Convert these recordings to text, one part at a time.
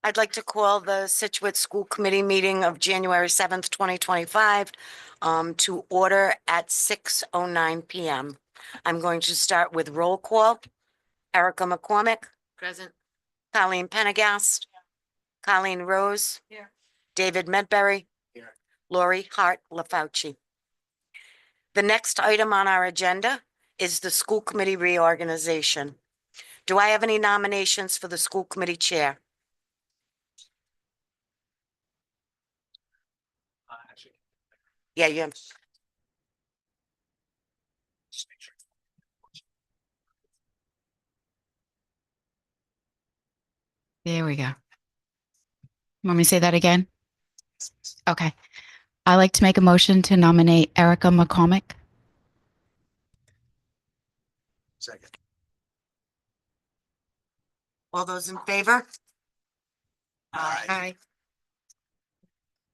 I'd like to call the Scituate School Committee meeting of January 7th, 2025 to order at 6:09 PM. I'm going to start with roll call. Erica McCormick. Present. Colleen Pendergast. Colleen Rose. Here. David Medberry. Here. Lori Hart LaFauci. The next item on our agenda is the school committee reorganization. Do I have any nominations for the school committee chair? Yeah, you have. There we go. Want me to say that again? Okay. I'd like to make a motion to nominate Erica McCormick. Second. All those in favor? Aye.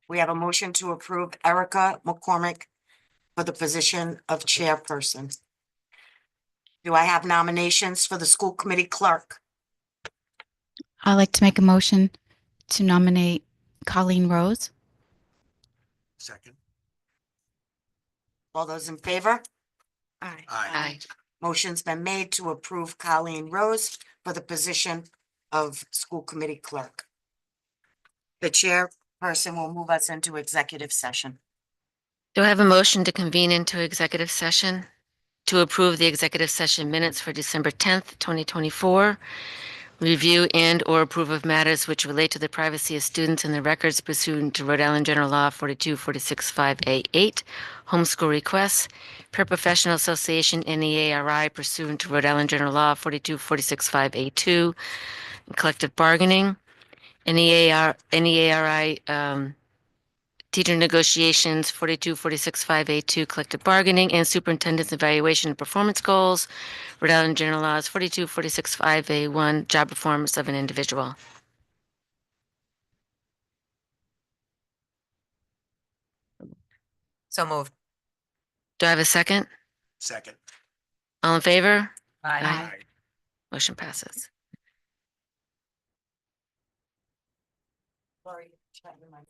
We have a motion to approve Erica McCormick for the position of chairperson. Do I have nominations for the school committee clerk? I'd like to make a motion to nominate Colleen Rose. Second. All those in favor? Aye. Aye. Motion's been made to approve Colleen Rose for the position of school committee clerk. The chairperson will move us into executive session. Do I have a motion to convene into executive session to approve the executive session minutes for December 10th, 2024, review and or approve of matters which relate to the privacy of students and their records pursuant to Rhode Island General Law 42465A8, homeschool requests, paraprofessional association NEARI pursuant to Rhode Island General Law 42465A2, collective bargaining, NEARI teacher negotiations 42465A2 collective bargaining, and superintendent's evaluation of performance goals, Rhode Island General Laws 42465A1 job performance of an individual. So moved. Do I have a second? Second. All in favor? Aye. Motion passes. Lori, shut your mic.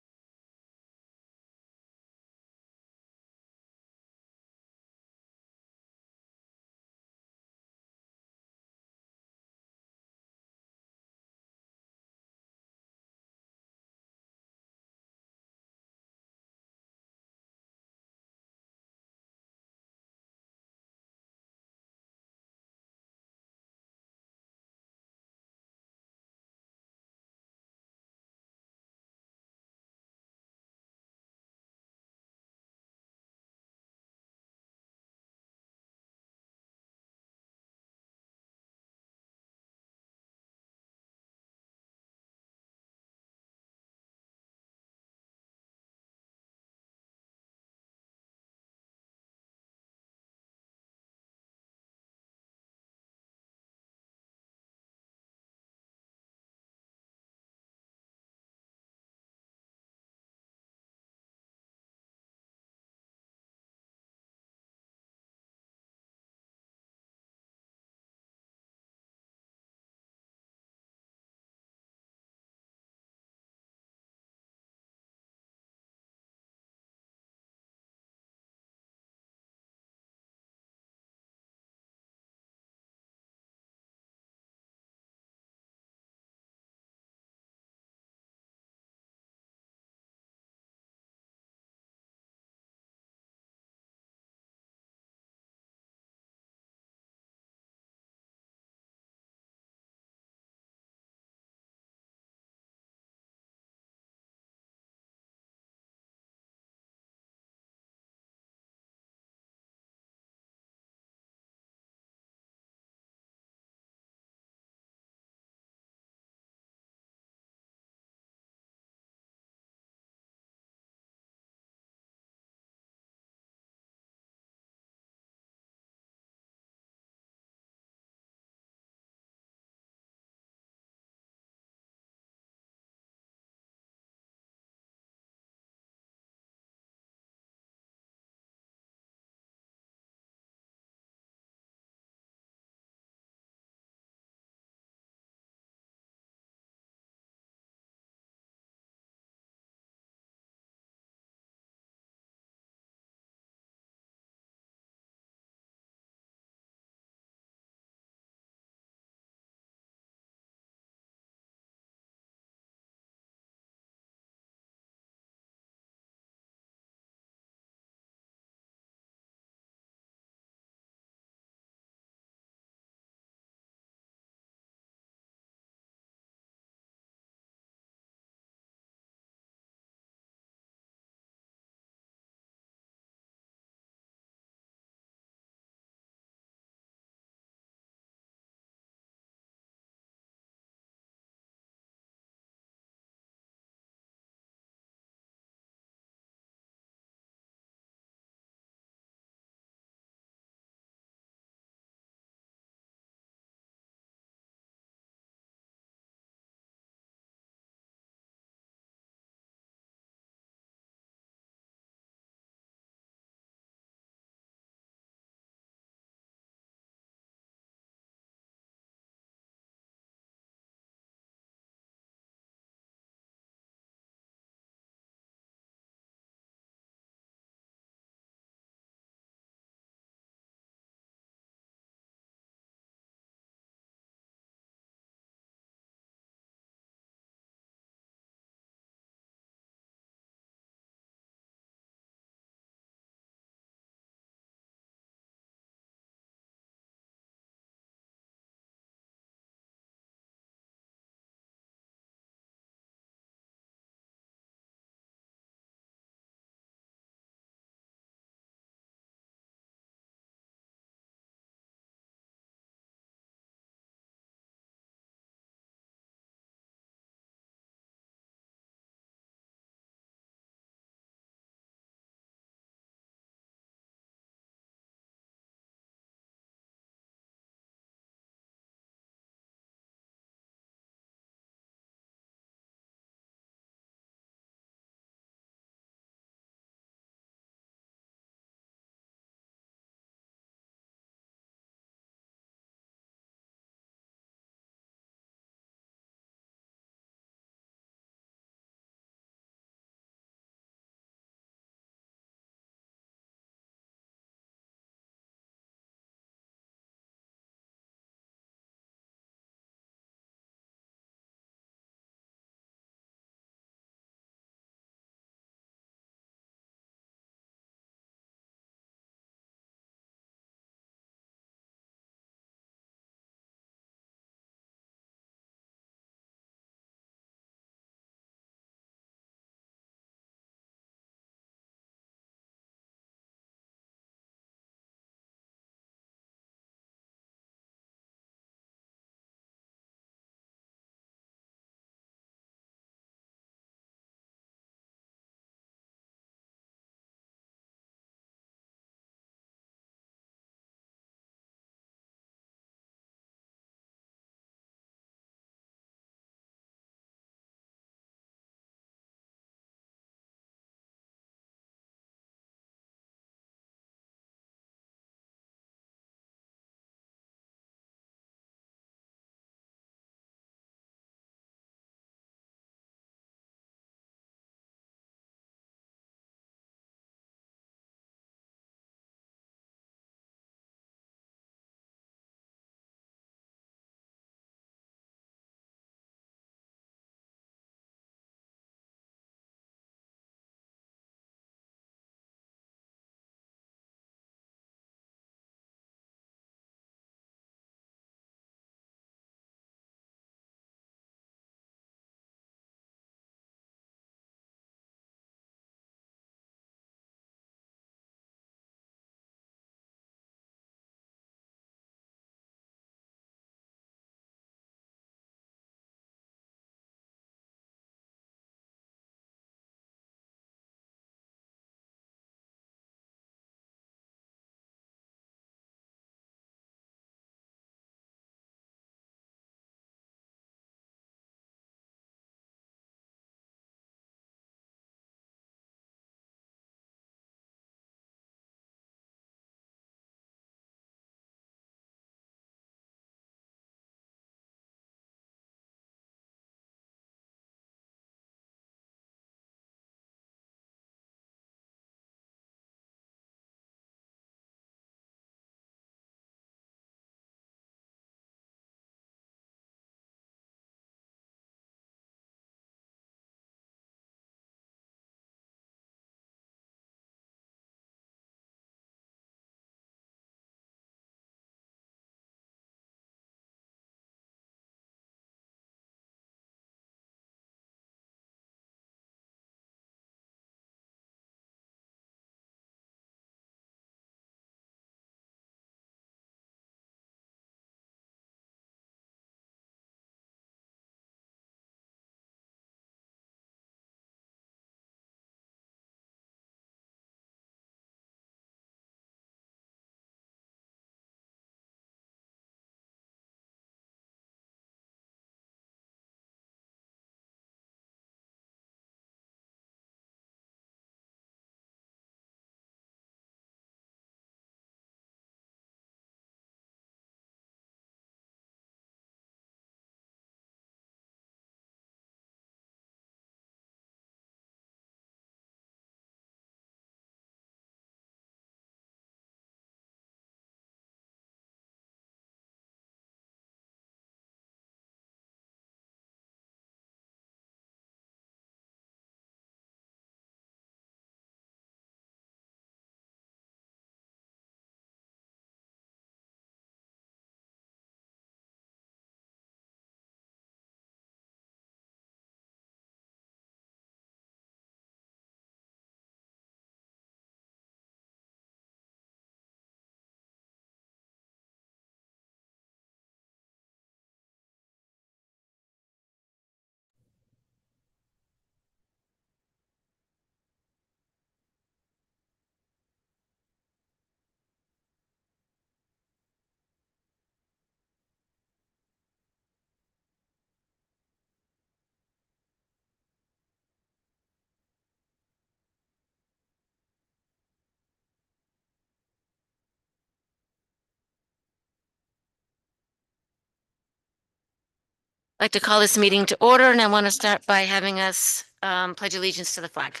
I'd like to call this meeting to order, and I want to start by having us pledge allegiance to the flag.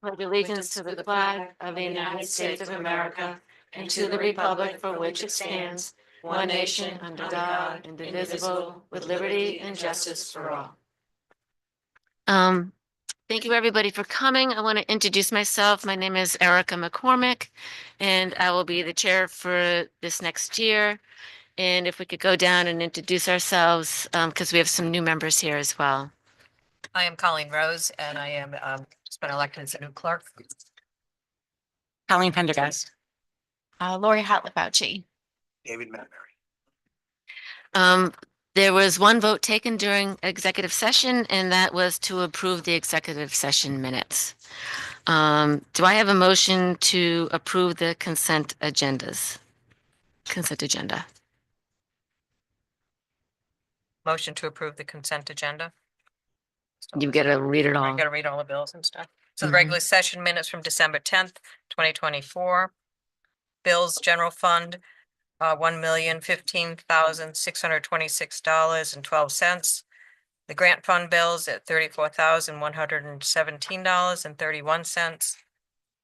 Pledge allegiance to the flag of the United States of America and to the republic for which it stands, one nation under God, indivisible, with liberty and justice for all. Thank you, everybody, for coming. I want to introduce myself. My name is Erica McCormick, and I will be the chair for this next year. And if we could go down and introduce ourselves, because we have some new members here as well. I am Colleen Rose and I am just been elected as a new clerk. Colleen Pendergast. Lori Hatlefauci. David Madbury. There was one vote taken during executive session, and that was to approve the executive session minutes. Do I have a motion to approve the consent agendas? Consent agenda. Motion to approve the consent agenda. You get to read it I all. gotta read all the bills and stuff. So the Mhm. regular session minutes from December 10th, 2024. Bills, general fund, $1,015,626.12. The grant fund bills at $34,117.31.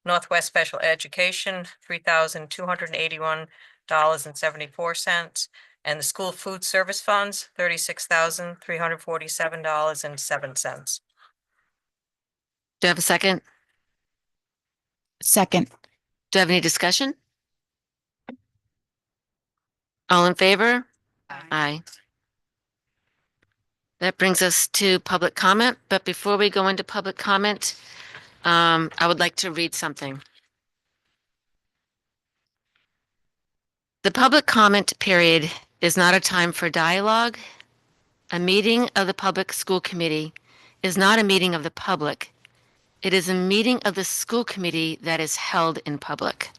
Northwest Special Education, $3,281.74. And the school food service funds, $36,347.07. Do I have a second? Second. Do I have any discussion? All in favor? Aye. That brings us to public comment, but before we go into public comment, I would like to read something. The public comment period is not a time for dialogue. A meeting of the public school committee is not a meeting of the public. It is a meeting of the school committee that is held in public.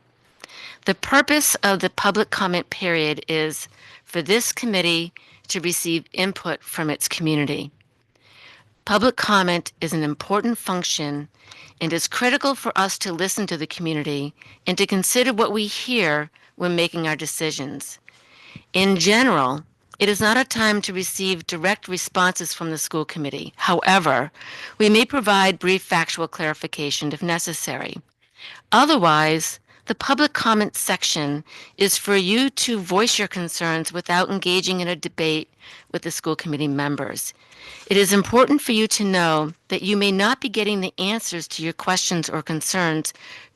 The purpose of the public comment period is for this committee to receive input from its community. Public comment is an important function and is critical for us to listen to the community and to consider what we hear when making our decisions. In general, it is not a time to receive direct responses from the school committee. However, we may provide brief factual clarification if necessary. Otherwise, the public comment section is for you to voice your concerns without engaging in a debate with the school committee members. It is important for you to know that you may not be getting the answers to your questions or concerns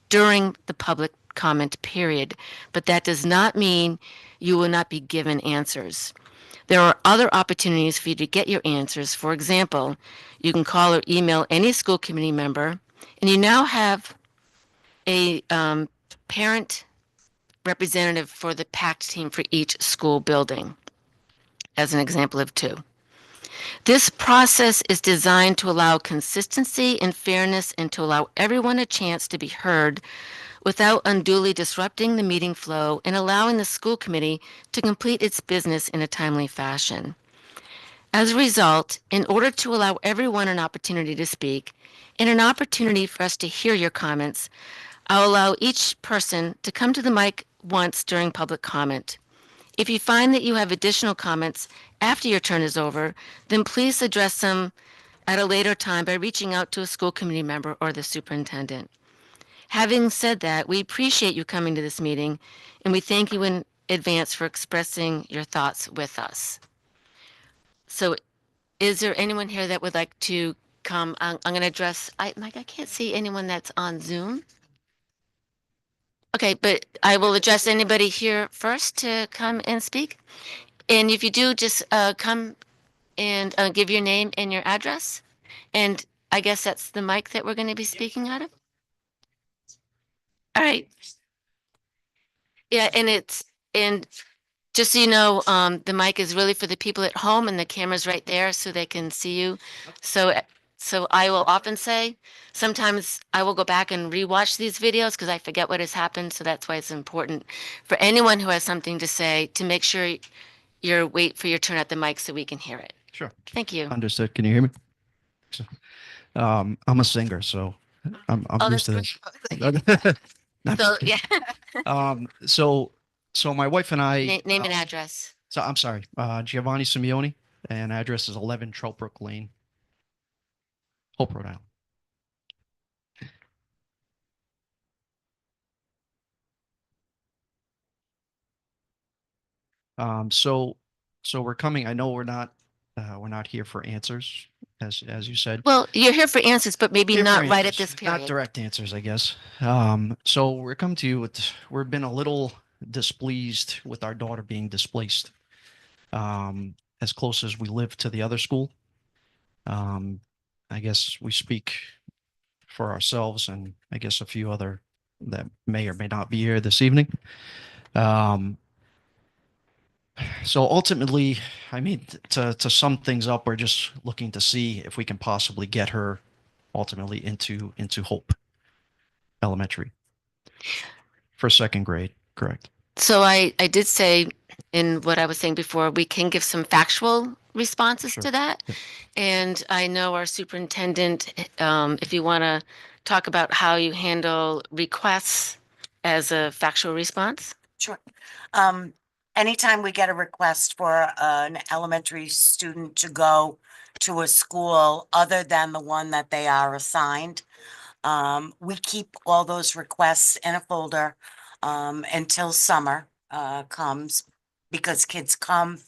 during the public comment period, but that does not mean you will not be given answers. There are other opportunities for you to get your answers. For example, you can call or email any school committee member, and you now have a parent representative for the PACT team for each school building, as an example of two. This process is designed to allow consistency and fairness and to allow everyone a chance to be heard without unduly disrupting the meeting flow and allowing the school committee to complete its business in a timely fashion. As a result, in order to allow everyone an opportunity to speak and an opportunity for us to hear your comments, I'll allow each person to come to the mic once during public comment. If you find that you have additional comments after your turn is over, then please address them at a later time by reaching out to a school committee member or the superintendent. Having said that, we appreciate you coming to this meeting, and we thank you in advance for expressing your thoughts with us. So is there anyone here that would like to come? I'm going to address, Mike, I can't see anyone that's on Zoom. Okay, but I will address anybody here first to come and speak. And if you do, just come and give your name and your address. And I guess that's the mic that we're going to be speaking out of. All right. Yeah, and just so you know, the mic is really for the people at home and the camera's right there so they can see you. So I will often say, sometimes I will go back and rewatch these videos because I forget what has happened. So that's why it's important for anyone who has something to say to make sure you're wait for your turn at the mic so we can hear it. Sure. Thank you. Understood. Can you hear me? I'm a singer, so I'm Oh, used to that's this. great. Not So, just kidding. yeah, So my wife and I, name and address. So I'm sorry, Giovanni Simeone, and address is 11 Trollbrook Lane, Hope, Rhode Island. So we're coming. I know we're not here for answers, as you said. Well, you're here for answers, but maybe Here for not right at answers, this not period. direct answers, I guess. So we're coming to you with, we've been a little displeased with our daughter being displaced, as close as we live to the other school. I guess we speak for ourselves and I guess a few other that may or may not be here this evening. So ultimately, I mean, to sum things up, we're just looking to see if we can possibly get her ultimately into Hope Elementary for second grade. Correct. So I did say in what I was saying before, we can give some factual responses Sure. to that. Yeah. And I know our superintendent, if you want to talk about how you handle requests as a factual response. Sure. Anytime we get a request for an elementary student to go to a school other than the one that they are assigned, we keep all those requests in a folder until summer comes, because kids come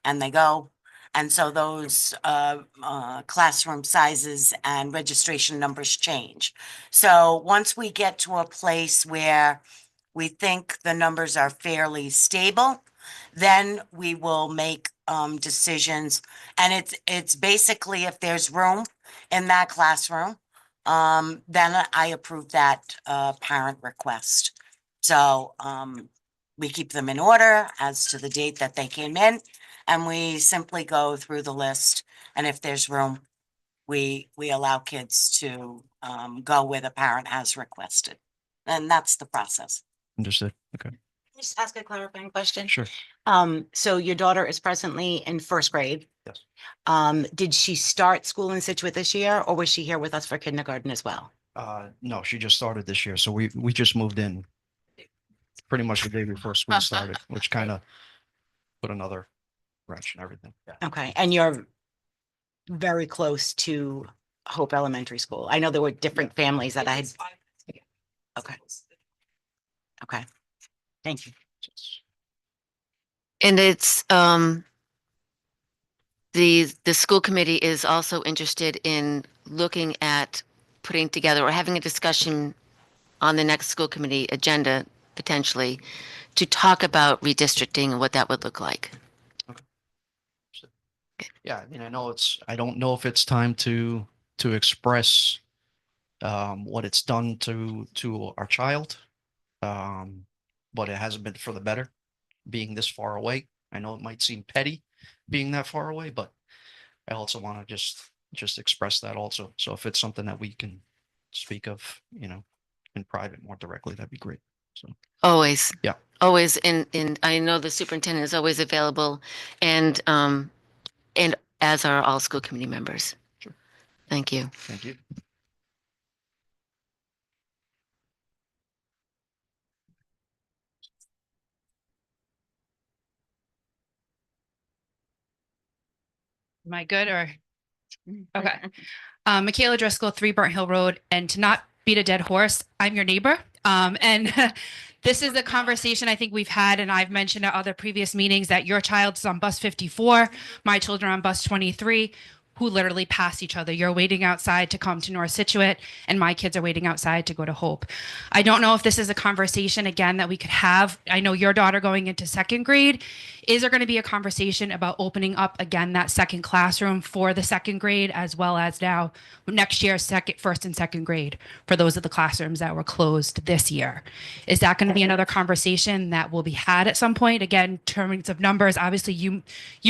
and they go. And so those classroom sizes and registration numbers change. So once we get to a place where we think the numbers are fairly stable, then we will make decisions. And it's basically if there's room in that classroom, then I approve that parent request. So we keep them in order as to the date that they came in, and we simply go through the list. And if there's room, we allow kids to go where the parent has requested. And that's the process. Understood. Okay. Can I just ask a clarifying question? Sure. So your daughter is presently in first grade. Yes. Did she start school in Scituate this year, or was she here with us for kindergarten as well? No, she just started this year, so we just moved in pretty much the day before school started, which kind of put another wrench and everything. Yeah. Okay, and you're very close to Hope Elementary School. I know there were different families that I had. Okay. Okay, thank you. And it's the school committee is also interested in looking at putting together or having a discussion on the next school committee agenda potentially to talk about redistricting and what that would look like. Yeah, I mean, I don't know if it's time to express what it's done to our child. But it hasn't been for the better, being this far away. I know it might seem petty being that far away, but I also want to just express that also. So if it's something that we can speak of, in private more directly, that'd be great. So Always. Yeah. Always. And I know the superintendent is always available and as are all school committee members. Sure. Thank you. Thank you. Am I good or? Okay. Michaela Driscoll, 3 Burnt Hill Road, and to not beat a dead horse, I'm your neighbor. And this is a conversation I think we've had, and I've mentioned at other previous meetings that your child's on bus 54, my children are on bus 23, who literally pass each other. You're waiting outside to come to North Scituate, and my kids are waiting outside to go to Hope. I don't know if this is a conversation, again, that we could have. I know your daughter going into second grade. Is there going to be a conversation about opening up again that second classroom for the second grade, as well as now next year, first and second grade, for those of the classrooms that were closed this year? Is that going to be another conversation that will be had at some point? Again, in terms of numbers, obviously you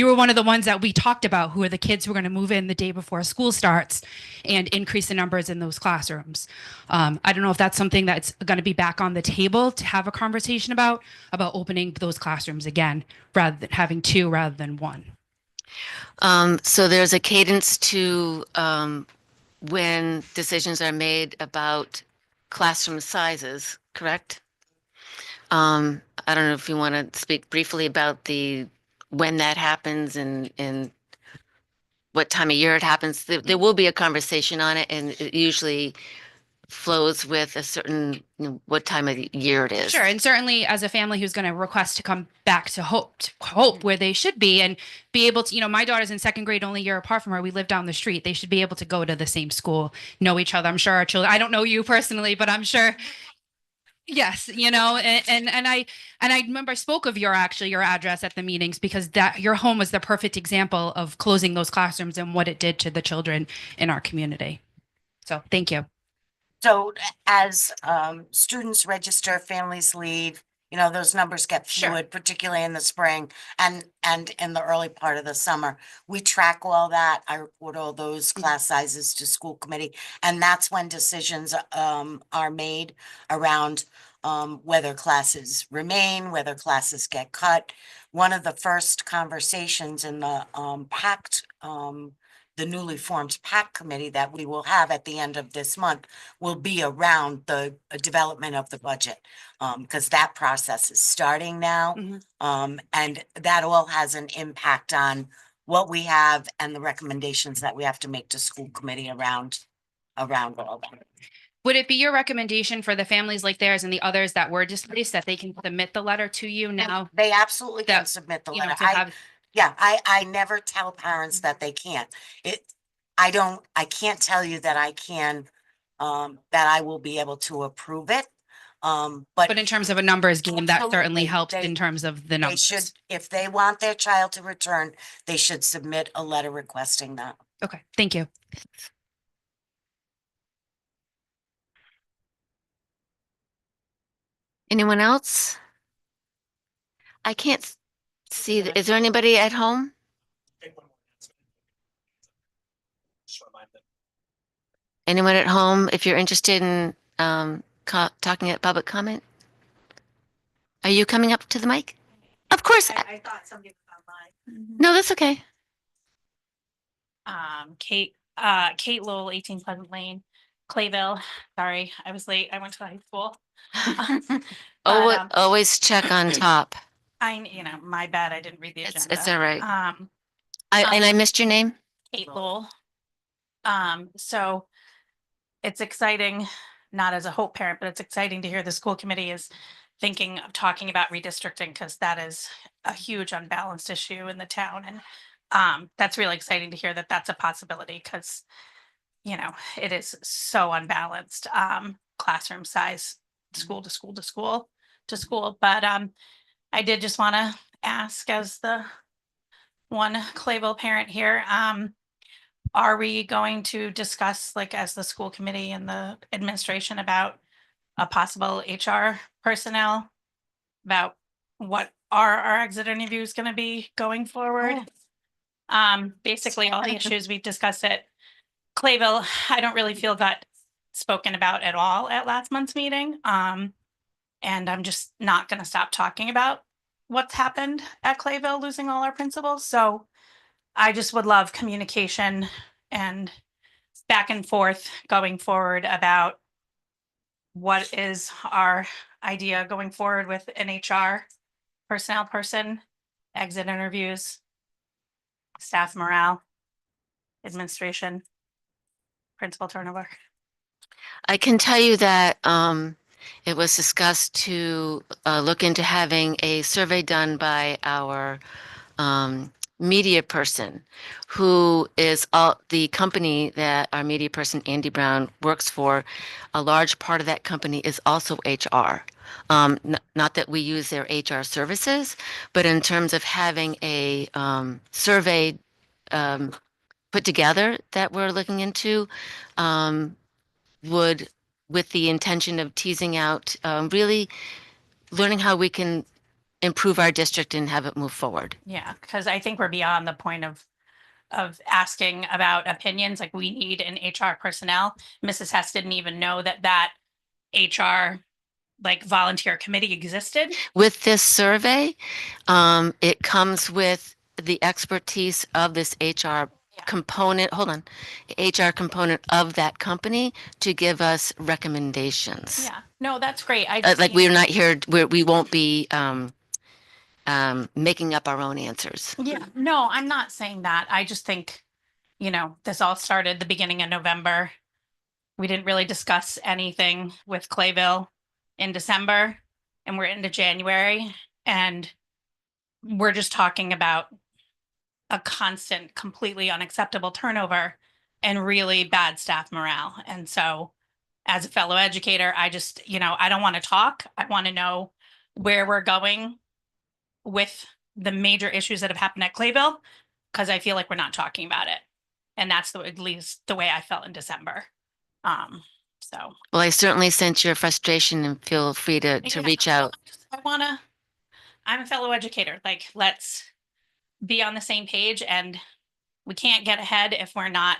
were one of the ones that we talked about, who are the kids who are going to move in the day before school starts and increase the numbers in those classrooms. I don't know if that's something that's going to be back on the table to have a conversation about opening those classrooms again, rather than having 2 rather than 1. So there's a cadence to when decisions are made about classroom sizes, correct? I don't know if you want to speak briefly about the when that happens and what time of year it happens. There will be a conversation on it, and it usually flows with a certain, what time of the year it is. Sure, and certainly as a family who's going to request to come back to Hope where they should be and be able to, my daughter's in second grade, only a year apart from her. We live down the street. They should be able to go to the same school, know each other. I'm sure our children, I don't know you personally, but I'm sure. Yes, and I remember I spoke of your address at the meetings because that your home was the perfect example of closing those classrooms and what it did to the children in our community. So thank you. So as students register, families leave, those numbers get Sure. fluid, particularly in the spring and in the early part of the summer. We track all that. I report all those class sizes to school committee. And that's when decisions are made around whether classes remain, whether classes get cut. One of the first conversations in the the newly formed PAC committee that we will have at the end of this month will be around the development of the budget. Because that process is starting now. And that all has an impact on what we have and the recommendations that we have to make to school committee around all that. Would it be your recommendation for the families like theirs and the others that were displaced that they can submit the letter to you now? They absolutely can That, submit the You know, letter. to have, Yeah, I never tell parents that they can't. I can't tell you that I can, that I will be able to approve it. but in terms of a numbers game, that certainly Absolutely. helps They- in terms of the they numbers. should, if they want their child to return, they should submit a letter requesting that. Okay, thank you. Anyone else? I can't see. Is there anybody at home? Anyone at home, if you're interested in talking at public comment? Are you coming up to the mic? Of course. I thought somebody was online. No, that's okay. Kate Lowell, 18 Pleasant Lane, Clayville. Sorry, I was late. I went to high school. But, Always check on top. My bad. I didn't read the agenda. It's all right. Um, And I missed your name? Kate Lowell. So it's exciting, not as a Hope parent, but it's exciting to hear the school committee is thinking of talking about redistricting because that is a huge unbalanced issue in the town. And that's really exciting to hear that that's a possibility because, it is so unbalanced, classroom size, school to school to school to school. But I did just want to ask as the one Clayville parent here, are we going to discuss, like, as the school committee and the administration about a possible HR personnel about what our exit interview is going to be going forward? Basically all the issues we've discussed at Clayville, I don't really feel got spoken about at all at last month's meeting. And I'm just not going to stop talking about what's happened at Clayville, losing all our principals. So I just would love communication and back and forth going forward about what is our idea going forward with an HR personnel person, exit interviews, staff morale, administration, principal turnover. I can tell you that it was discussed to look into having a survey done by our media person, who is the company that our media person, Andy Brown, works for. A large part of that company is also HR. Not that we use their HR services, but in terms of having a survey put together that we're looking into, would, with the intention of teasing out, really learning how we can improve our district and have it move forward. Yeah, because I think we're beyond the point of asking about opinions. Like, we need an HR personnel. Mrs. Hess didn't even know that HR volunteer committee existed. With this survey, it comes with the expertise of this HR component, HR component of that company to give us recommendations. Yeah, no, that's great. I just We're not here, we won't be making up our own answers. Yeah, no, I'm not saying that. I just think, this all started the beginning of November. We didn't really discuss anything with Clayville in December, and we're into January, and we're just talking about a constant, completely unacceptable turnover and really bad staff morale. And so as a fellow educator, I just, I don't want to talk. I want to know where we're going with the major issues that have happened at Clayville, because I feel like we're not talking about it. And that's at least the way I felt in December. So. Well, I certainly sense your frustration and feel free to Yeah, reach out. I'm a fellow educator. Like, let's be on the same page, and we can't get ahead if we're not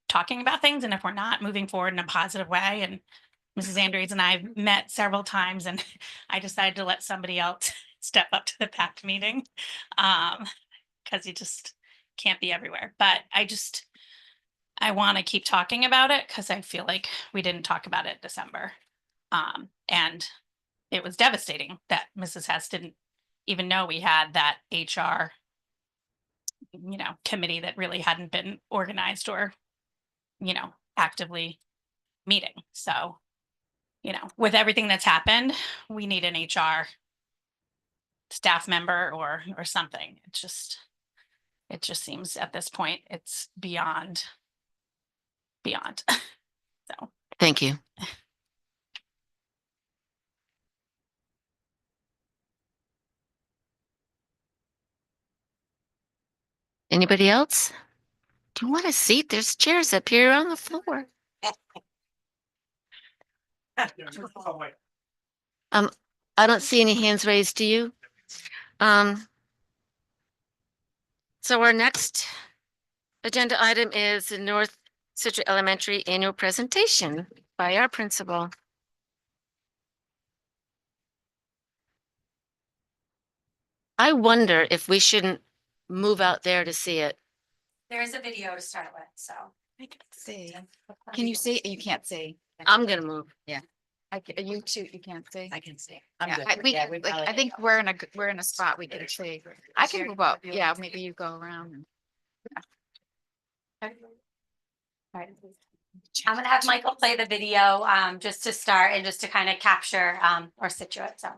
talking about things and if we're not moving forward in a positive way. And Mrs. Andrews and I have met several times, and I decided to let somebody else step up to the PAC meeting because you just can't be everywhere. But I want to keep talking about it because I feel like we didn't talk about it in December. And it was devastating that Mrs. Hess didn't even know we had that HR, committee that really hadn't been organized or, actively meeting. So, with everything that's happened, we need an HR staff member or something. It just seems at this point it's beyond. So. Thank you. Anybody else? Do you want a seat? There's chairs up here on the floor. I don't see any hands raised. Do you? So our next agenda item is the North Scituate Elementary annual presentation by our principal. I wonder if we shouldn't move out there to see it. There is a video to start with, so. I can see. Can you see? You can't see. I'm gonna move. You too, you can't see. I can see. Yeah, I think we're in a spot we can see. I can move up. Yeah, maybe you go around. I'm gonna have Michael play the video, just to start and just to kind of capture, our Scituate, so.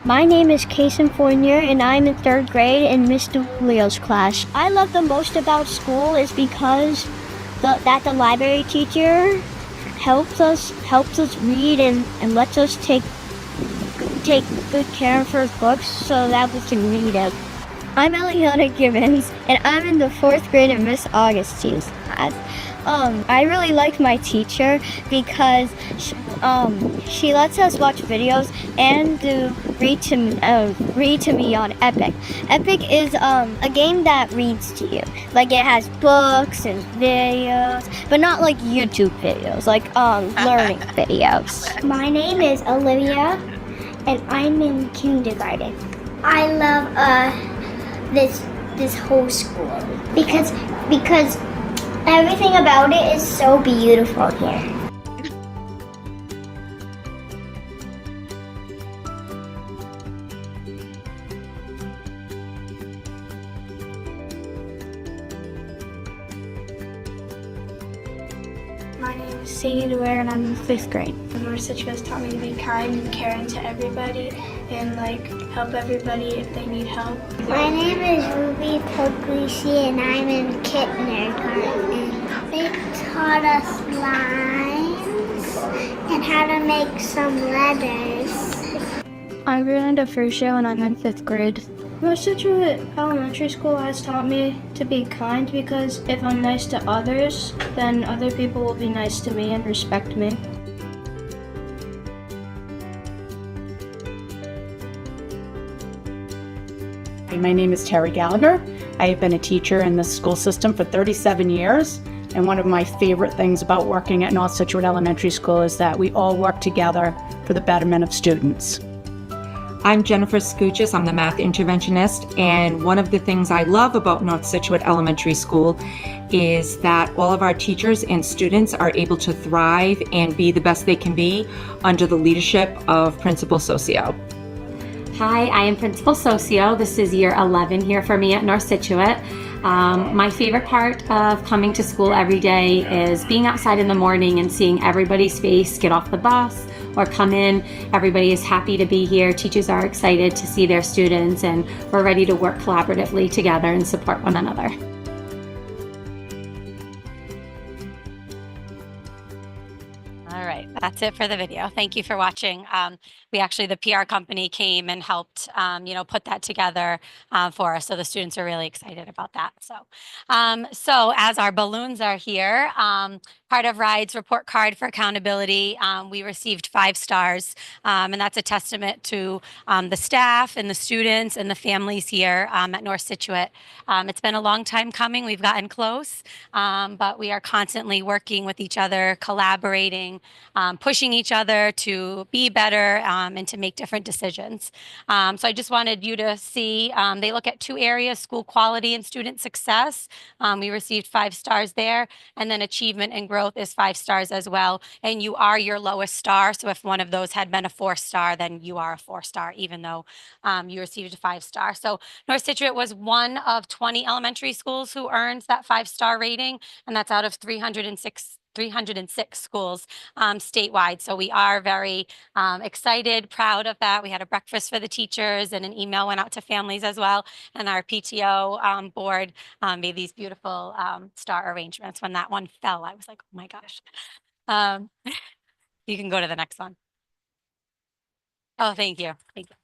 My name is Kason Fournier and I'm in 3rd grade in Mr. Leo's class. I love the most about school is because that the library teacher helps us read and lets us take good care of her books so that we can read them. I'm Eliana Gibbons and I'm in the 4th grade in Miss Augustine's class. I really like my teacher because she lets us watch videos and read to me on Epic. Epic is a game that reads to you. Like it has books and videos, but not like YouTube videos, like learning videos. My name is Olivia and I'm in kindergarten. I love this whole school because everything about it is so beautiful here. My name is Scituate and I'm in 5th grade. The North Scituate has taught me to be kind and caring to everybody and help everybody if they need help. My name is Ruby Puglisi and I'm in kindergarten. They taught us lines and how to make some letters. I'm Fernanda Furcio and I'm in 5th grade. North Scituate Elementary School has taught me to be kind because if I'm nice to others, then other people will be nice to me and respect me. My name is Terry Gallagher. I have been a teacher in the school system for 37 years. And one of my favorite things about working at North Scituate Elementary School is that we all work together for the betterment of students. I'm Jennifer Scouchis. I'm the math interventionist, and one of the things I love about North Scituate Elementary School is that all of our teachers and students are able to thrive and be the best they can be under the leadership of Principal Socio. Hi, I am Principal Socio. This is year 11 here for me at North Scituate. My favorite part of coming to school every day is being outside in the morning and seeing everybody's face get off the bus or come in. Everybody is happy to be here. Teachers are excited to see their students, and we're ready to work collaboratively together and support one another. All right, that's it for the video. Thank you for watching. The PR company came and helped, put that together for us. So the students are really excited about that. So as our balloons are here, part of RIDE's report card for accountability, we received 5 stars. And that's a testament to the staff and the students and the families here at North Scituate. It's been a long time coming. We've gotten close, but we are constantly working with each other, collaborating, pushing each other to be better and to make different decisions. So I just wanted you to see, they look at 2 areas, school quality and student success. We received 5 stars there, and then achievement and growth is 5 stars as well. And you are your lowest star. So if one of those had been a 4-star, then you are a 4-star, even though you received a 5-star. So North Scituate was one of 20 elementary schools who earned that 5-star rating, and that's out of 306 schools statewide. So we are very excited, proud of that. We had a breakfast for the teachers, and an email went out to families as well. And our PTO board made these beautiful star arrangements. When that one fell, I was like, oh my gosh. You can go to the next one. Oh, thank you. Thank you.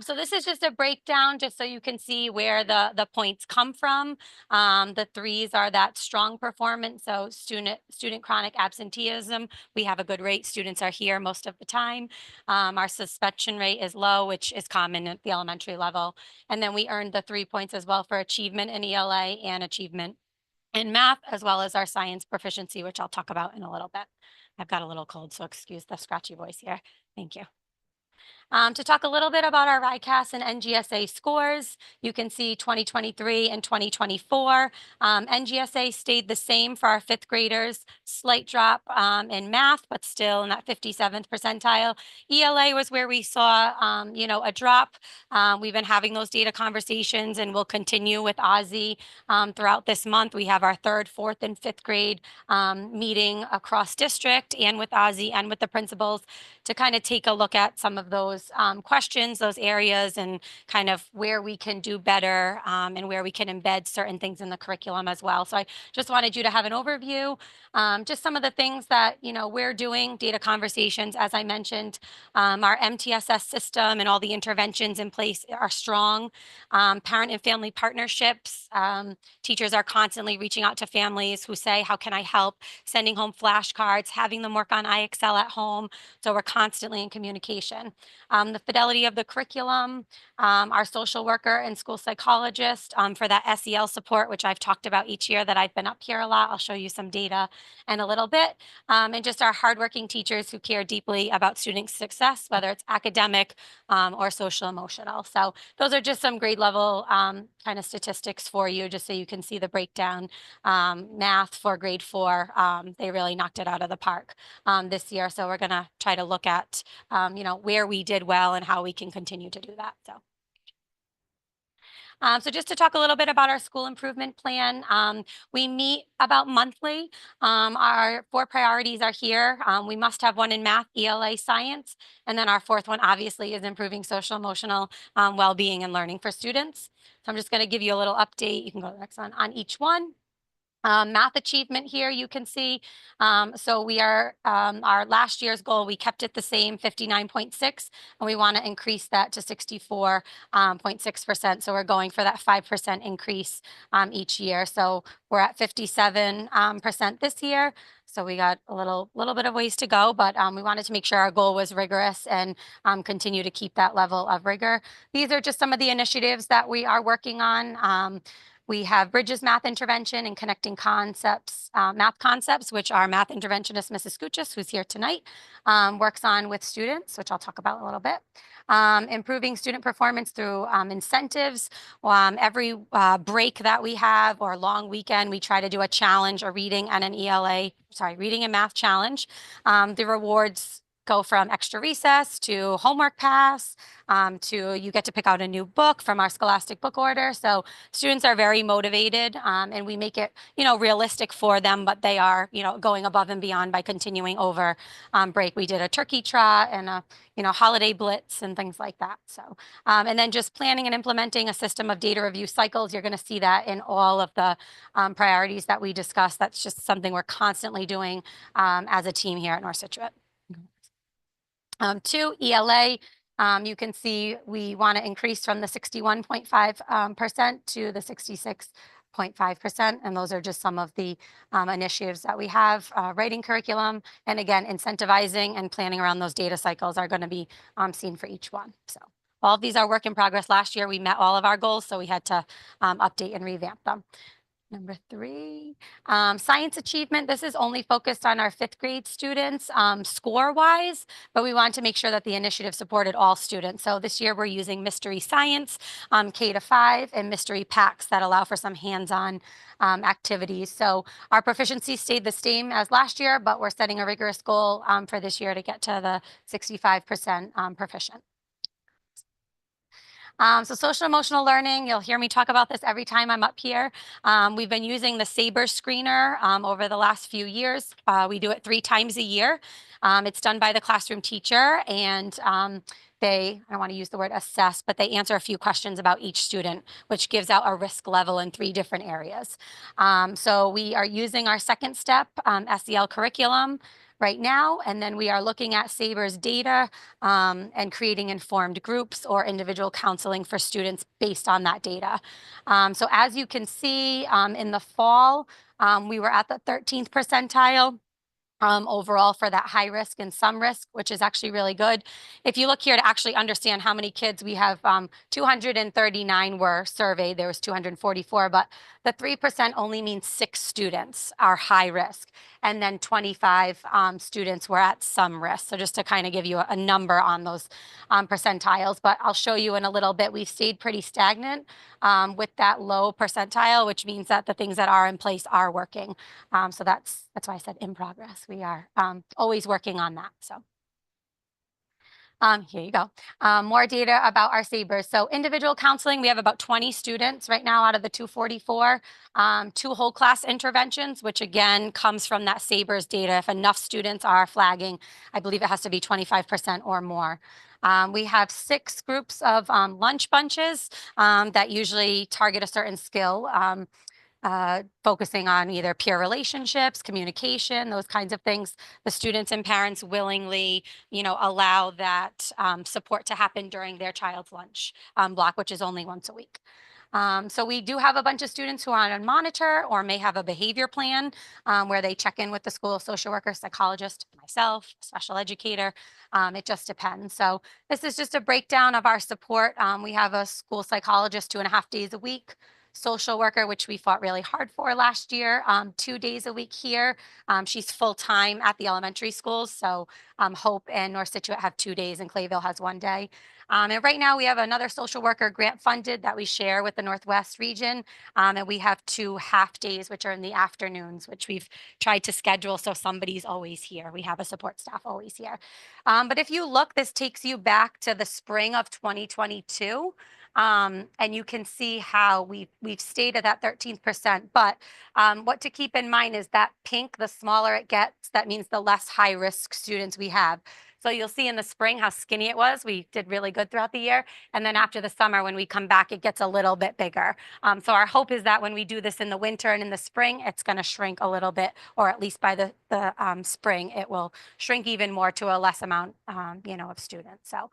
So this is just a breakdown, just so you can see where the points come from. The 3s are that strong performance. So student chronic absenteeism, we have a good rate. Students are here most of the time. Our suspension rate is low, which is common at the elementary level. And then we earned the 3 points as well for achievement in ELA and achievement in math, as well as our science proficiency, which I'll talk about in a little bit. I've got a little cold, so excuse the scratchy voice here. Thank you. To talk a little bit about our RICAS and NGSA scores, you can see 2023 and 2024. NGSA stayed the same for our 5th graders, slight drop in math, but still in that 57th percentile. ELA was where we saw, a drop. We've been having those data conversations, and we'll continue with Ozzy throughout this month. We have our 3rd, 4th, and 5th grade meeting across district and with Ozzy and with the principals to kind of take a look at some of those questions, those areas, and kind of where we can do better and where we can embed certain things in the curriculum as well. So I just wanted you to have an overview, just some of the things that, we're doing, data conversations, as I mentioned, our MTSS system and all the interventions in place are strong. Parent and family partnerships, teachers are constantly reaching out to families who say, how can I help? Sending home flashcards, having them work on IXL at home. So we're constantly in communication. The fidelity of the curriculum, our social worker and school psychologist for that SEL support, which I've talked about each year that I've been up here a lot. I'll show you some data in a little bit. And just our hardworking teachers who care deeply about student success, whether it's academic or social emotional. So those are just some grade level kind of statistics for you, just so you can see the breakdown. Math for grade 4, they really knocked it out of the park this year. So we're going to try to look at, where we did well and how we can continue to do that. So just to talk a little bit about our school improvement plan, we meet about monthly. Our 4 priorities are here. We must have one in math, ELA, science, and then our 4th one obviously is improving social emotional well-being and learning for students. So I'm just going to give you a little update. You can go to the next one on each one. Math achievement here, you can see. So we are, our last year's goal, we kept it the same, 59.6, and we want to increase that to 64.6%. So we're going for that 5% increase each year. So we're at 57% this year. So we got a little bit of ways to go, but we wanted to make sure our goal was rigorous and continue to keep that level of rigor. These are just some of the initiatives that we are working on. We have Bridges Math Intervention and Connecting Concepts, Math Concepts, which our math interventionist, Mrs. Scituate, who's here tonight, works on with students, which I'll talk about in a little bit. Improving student performance through incentives. Every break that we have or long weekend, we try to do a challenge, a reading and an reading and math challenge. The rewards go from extra recess to homework pass to you get to pick out a new book from our Scholastic book order. So students are very motivated and we make it, realistic for them, but they are, going above and beyond by continuing over break. We did a turkey trot and a, holiday blitz and things like that. So, and then just planning and implementing a system of data review cycles. You're going to see that in all of the priorities that we discussed. That's just something we're constantly doing as a team here at North Scituate. 2, ELA, you can see we want to increase from the 61.5% to the 66.5%. And those are just some of the initiatives that we have. Writing curriculum, and again, incentivizing and planning around those data cycles are going to be seen for each one. So all of these are work in progress. Last year, we met all of our goals, so we had to update and revamp them. Number 3, science achievement. This is only focused on our 5th grade students score-wise, but we want to make sure that the initiative supported all students. So this year we're using Mystery Science, K-5, and Mystery Packs that allow for some hands-on activities. So our proficiency stayed the same as last year, but we're setting a rigorous goal for this year to get to the 65% proficient. So social emotional learning, you'll hear me talk about this every time I'm up here. We've been using the SABRE screener over the last few years. We do it 3 times a year. It's done by the classroom teacher and I don't want to use the word assess, but they answer a few questions about each student, which gives out a risk level in 3 different areas. So we are using our second step, SEL curriculum, right now, and then we are looking at SABRE's data and creating informed groups or individual counseling for students based on that data. So as you can see in the fall, we were at the 13th percentile. Overall for that high risk and some risk, which is actually really good. If you look here to actually understand how many kids we have, 239 were surveyed. There was 244, but the 3% only means 6 students are high risk. And then 25 students were at some risk. So just to kind of give you a number on those percentiles, but I'll show you in a little bit, we've stayed pretty stagnant with that low percentile, which means that the things that are in place are working. So that's why I said in progress. We are always working on that. So here you go. More data about our SABREs. So individual counseling, we have about 20 students right now out of the 244. 2 whole class interventions, which again comes from that SABREs data. If enough students are flagging, I believe it has to be 25% or more. We have 6 groups of lunch bunches that usually target a certain skill. Focusing on either peer relationships, communication, those kinds of things. The students and parents willingly, allow that support to happen during their child's lunch block, which is only once a week. So we do have a bunch of students who are on monitor or may have a behavior plan where they check in with the school social worker, psychologist, myself, special educator. It just depends. So this is just a breakdown of our support. We have a school psychologist 2.5 days a week. Social worker, which we fought really hard for last year, 2 days a week here. She's full-time at the elementary schools. So Hope and North Scituate have 2 days and Clayville has 1 day. And right now we have another social worker grant funded that we share with the Northwest region. And we have 2 half days, which are in the afternoons, which we've tried to schedule. So somebody's always here. We have a support staff always here. But if you look, this takes you back to the spring of 2022. And you can see how we've stayed at that 13%. But what to keep in mind is that pink, the smaller it gets, that means the less high risk students we have. So you'll see in the spring how skinny it was. We did really good throughout the year. And then after the summer, when we come back, it gets a little bit bigger. So our hope is that when we do this in the winter and in the spring, it's going to shrink a little bit, or at least by the spring, it will shrink even more to a less amount, of students. So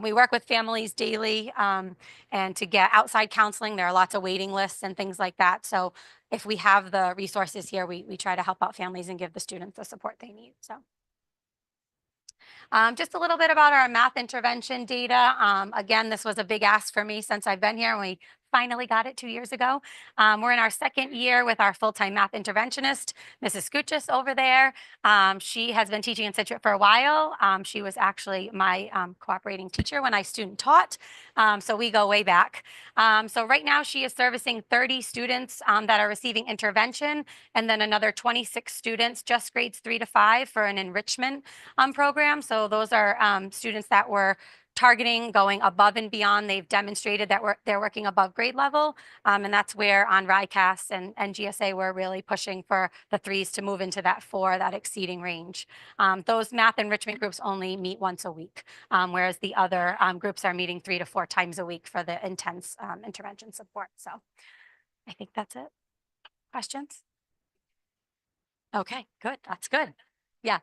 we work with families daily, and to get outside counseling, there are lots of waiting lists and things like that. So if we have the resources here, we try to help out families and give the students the support they need. So. Just a little bit about our math intervention data. Again, this was a big ask for me since I've been here, and we finally got it 2 years ago. We're in our second year with our full-time math interventionist, Mrs. Scituate over there. She has been teaching in Scituate for a while. She was actually my cooperating teacher when I student taught. So we go way back. So right now she is servicing 30 students that are receiving intervention, and then another 26 students, just grades 3 to 5 for an enrichment program. So those are students that were targeting going above and beyond. They've demonstrated that they're working above grade level. And that's where on RICAS and GSA, we're really pushing for the 3s to move into that 4, that exceeding range. Those math enrichment groups only meet once a week, whereas the other groups are meeting 3 to 4 times a week for the intense intervention support. So I think that's it. Questions? Okay, good. That's good. Yes.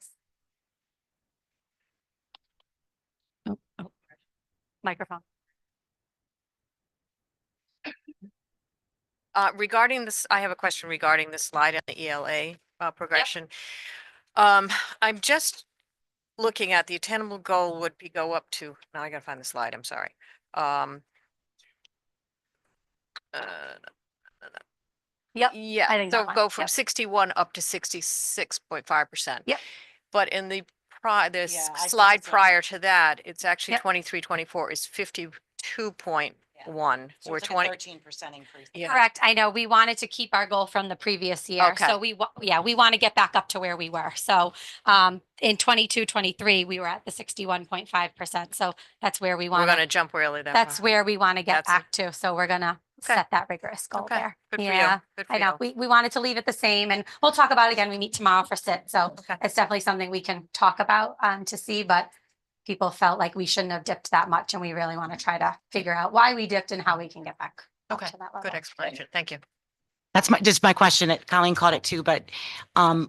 Oh. Microphone. Regarding this, I have a question regarding the slide on the ELA progression. I'm just looking at the attainable goal would be go up to, now I gotta find the slide, I'm sorry. Yep. Yeah, I think so that one. go from Yep. 61 up to 66.5%. Yep. But in the this Yeah, I see slide the same. prior to that, it's actually Yep. 23, 24 is 52.1. So We're it's like 20. a 13% increase. Yeah. Correct. I know. We wanted to keep our goal from the previous year. Okay. So we want to get back up to where we were. So in 22, 23, we were at the 61.5%. So that's where we We're want gonna to, jump really that that's far. where we want to get That's it. back to. So we're going to Okay. set that rigorous goal Okay. there. Good for you. Yeah. Good for I know. you. We wanted to leave it the same, and we'll talk about it again. We meet tomorrow for SIT. So Okay. it's definitely something we can talk about to see, but people felt like we shouldn't have dipped that much, and we really want to try to figure out why we dipped and how we can get back up Okay, to that level. good explanation. Thank you. That's just my question. Colleen caught it too, but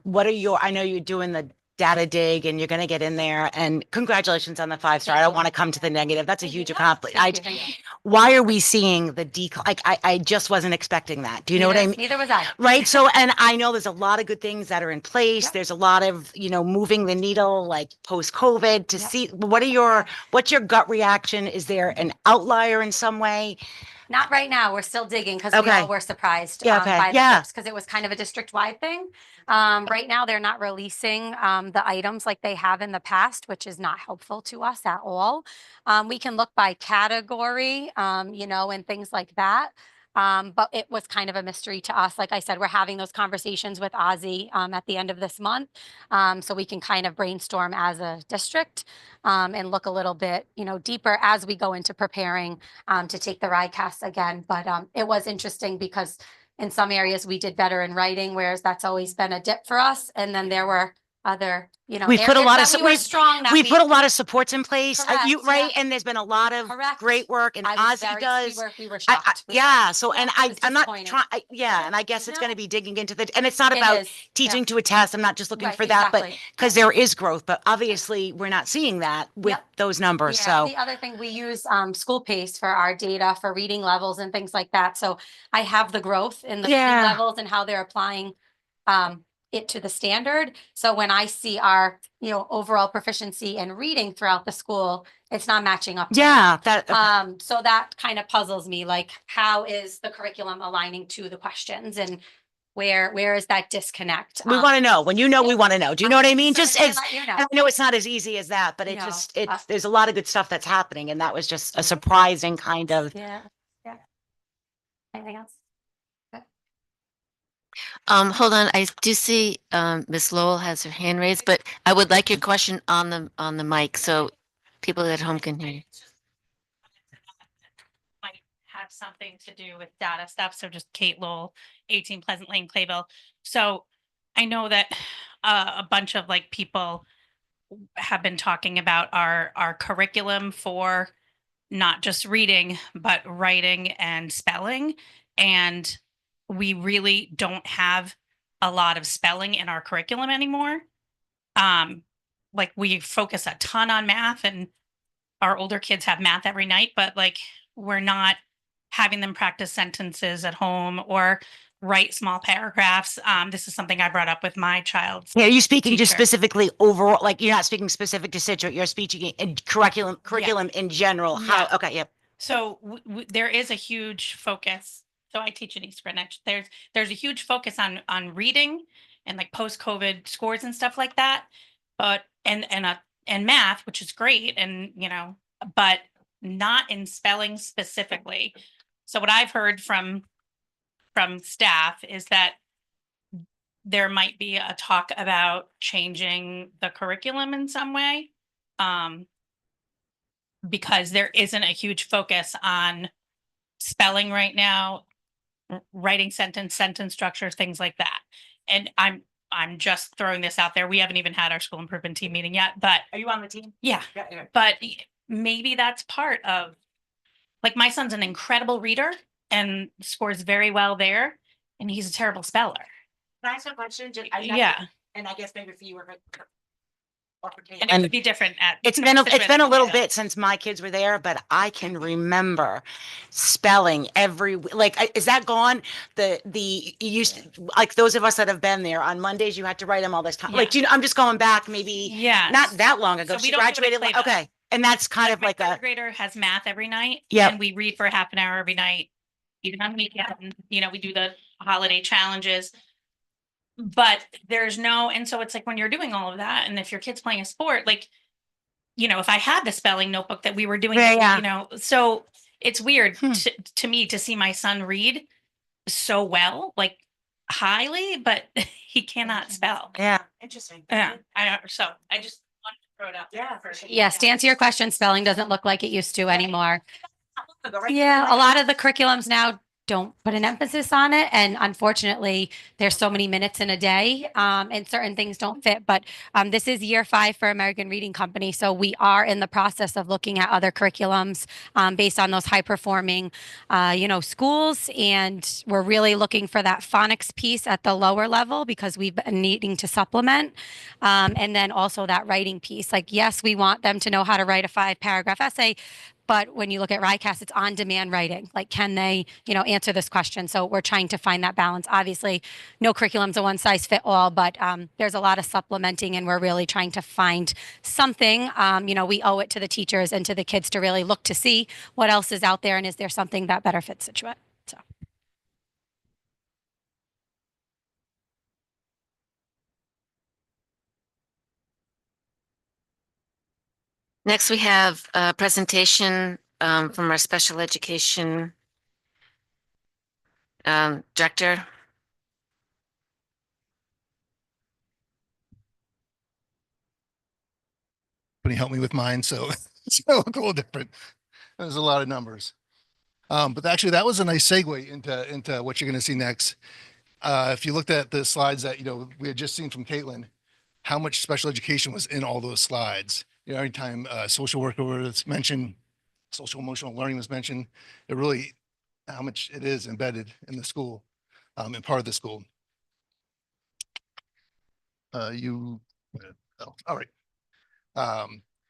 what are I know you're doing the data dig and you're going to get in there, and congratulations on the 5-star. I don't want to come to the negative. That's a huge accomplishment. Thank you. Why are we seeing the decline? Like I just wasn't expecting that. Do you know what I mean? Neither was I. Right. So, and I know there's a lot of good things that are in place. Yep. There's a lot of, moving the needle, like post-COVID to Yep. see what's your gut reaction? Is there an outlier in some way? Not right now. We're still digging because we Okay. all were surprised Yeah, okay. by the Yeah. tips because it was kind of a district-wide thing. Right now, they're not releasing the items like they have in the past, which is not helpful to us at all. We can look by category, and things like that. But it was kind of a mystery to us. Like I said, we're having those conversations with Ozzy at the end of this month. So we can kind of brainstorm as a district and look a little bit, deeper as we go into preparing to take the RICAS again. But it was interesting because in some areas we did better in writing, whereas that's always been a dip for us. And then there were other, We've put a areas lot that of we were strong. That we put a lot of supports in place. Correct, Right, yeah. and there's been a lot of Correct. great work, and I was Ozzy very, does. we were shocked. Yeah. So, Yeah, and it was I'm not disappointing. trying. And I guess it's No. going to be digging into and it's not It about is, teaching yeah. to a test. I'm not just looking Right, for that, but exactly. because there is growth, but obviously we're not seeing that with Yep. those numbers. Yeah, So, the other thing, we use school pace for our data for reading levels and things like that. So I have the growth in the reading Yeah. levels and how they're applying it to the standard. So when I see our, overall proficiency in reading throughout the school, it's not matching up. to yeah, that. So that kind of puzzles me, like how is the curriculum aligning to the questions and where is that disconnect? We want to know. When we want to know. Do you know what I mean? Just certainly as let you know. and I know it's not as easy as that, but No, there's a lot of good stuff that's happening, and that was just a surprising kind of. Yeah. Anything else? Hold on. I do see Miss Lowell has her hand raised, but I would like your question on the mic so people at home can hear you. Might have something to do with data stuff. So just Kate Lowell, 18 Pleasant Lane, Clayville. So I know that a bunch of people have been talking about our curriculum for not just reading, but writing and spelling. And we really don't have a lot of spelling in our curriculum anymore. Like we focus a ton on math, and our older kids have math every night, but like we're not having them practice sentences at home or write small paragraphs. This is something I brought up with my child's. Yeah, are you speaking just teacher. specifically overall, like you're not speaking specific to Scituate, you're speaking in curriculum in general? How, Yeah. okay, yep. So there is a huge focus. So I teach in East Greenwich. There's a huge focus on reading and like post-COVID scores and stuff like that. But and math, which is great, and but not in spelling specifically. So what I've heard from staff is that there might be a talk about changing the curriculum in some way. Because there isn't a huge focus on spelling right now, writing sentence structures, things like that. And I'm just throwing this out there. We haven't even had our school improvement team meeting yet, but Are you on the team? yeah, but maybe that's part of, like, my son's an incredible reader and scores very well there, and he's a terrible speller. Can I ask a question? Yeah. And I guess maybe for you or for Kate. And it could be different at. It's been a little bit since my kids were there, but I can remember spelling is that gone? You used to, like those of us that have been there on Mondays, you had to write them all this time. Like, I'm just going back maybe not that long ago. So we She don't do it graduated. playbook. Okay. And that's kind of My like third grader has math every night. Yep. And we read for half an hour every night, even on weekend. We do the holiday challenges. But there's no, and so it's like when you're doing all of that, and if your kid's playing a sport, like, if I had the spelling notebook that we were doing, so it's weird to me to see my son read so well, like highly, but he cannot spell. Yeah. Interesting. Yeah. So I just wanted to throw it out there. Yeah. Yes, to answer your question, spelling doesn't look like it used to anymore. Yeah, a lot of the curriculums now don't put an emphasis on it. And unfortunately, there's so many minutes in a day, and certain things don't fit. But this is year 5 for American Reading Company. So we are in the process of looking at other curriculums based on those high performing, schools. And we're really looking for that phonics piece at the lower level because we've been needing to supplement. And then also that writing piece. Like, yes, we want them to know how to write a 5-paragraph essay. But when you look at RICAS, it's on-demand writing. Like, can they, answer this question? So we're trying to find that balance. Obviously, no curriculum's a one-size-fit-all, but there's a lot of supplementing, and we're really trying to find something. We owe it to the teachers and to the kids to really look to see what else is out there, and is there something that better fits Scituate? So. Next, we have a presentation from our special education director. Somebody help me with mine, so it's gonna look a little different. There's a lot of numbers. But actually that was a nice segue into what you're going to see next. If you looked at the slides that, we had just seen from Caitlin, how much special education was in all those slides. Every time social worker was mentioned, social emotional learning was mentioned, it really, how much it is embedded in the school, and part of the school. Oh, all right.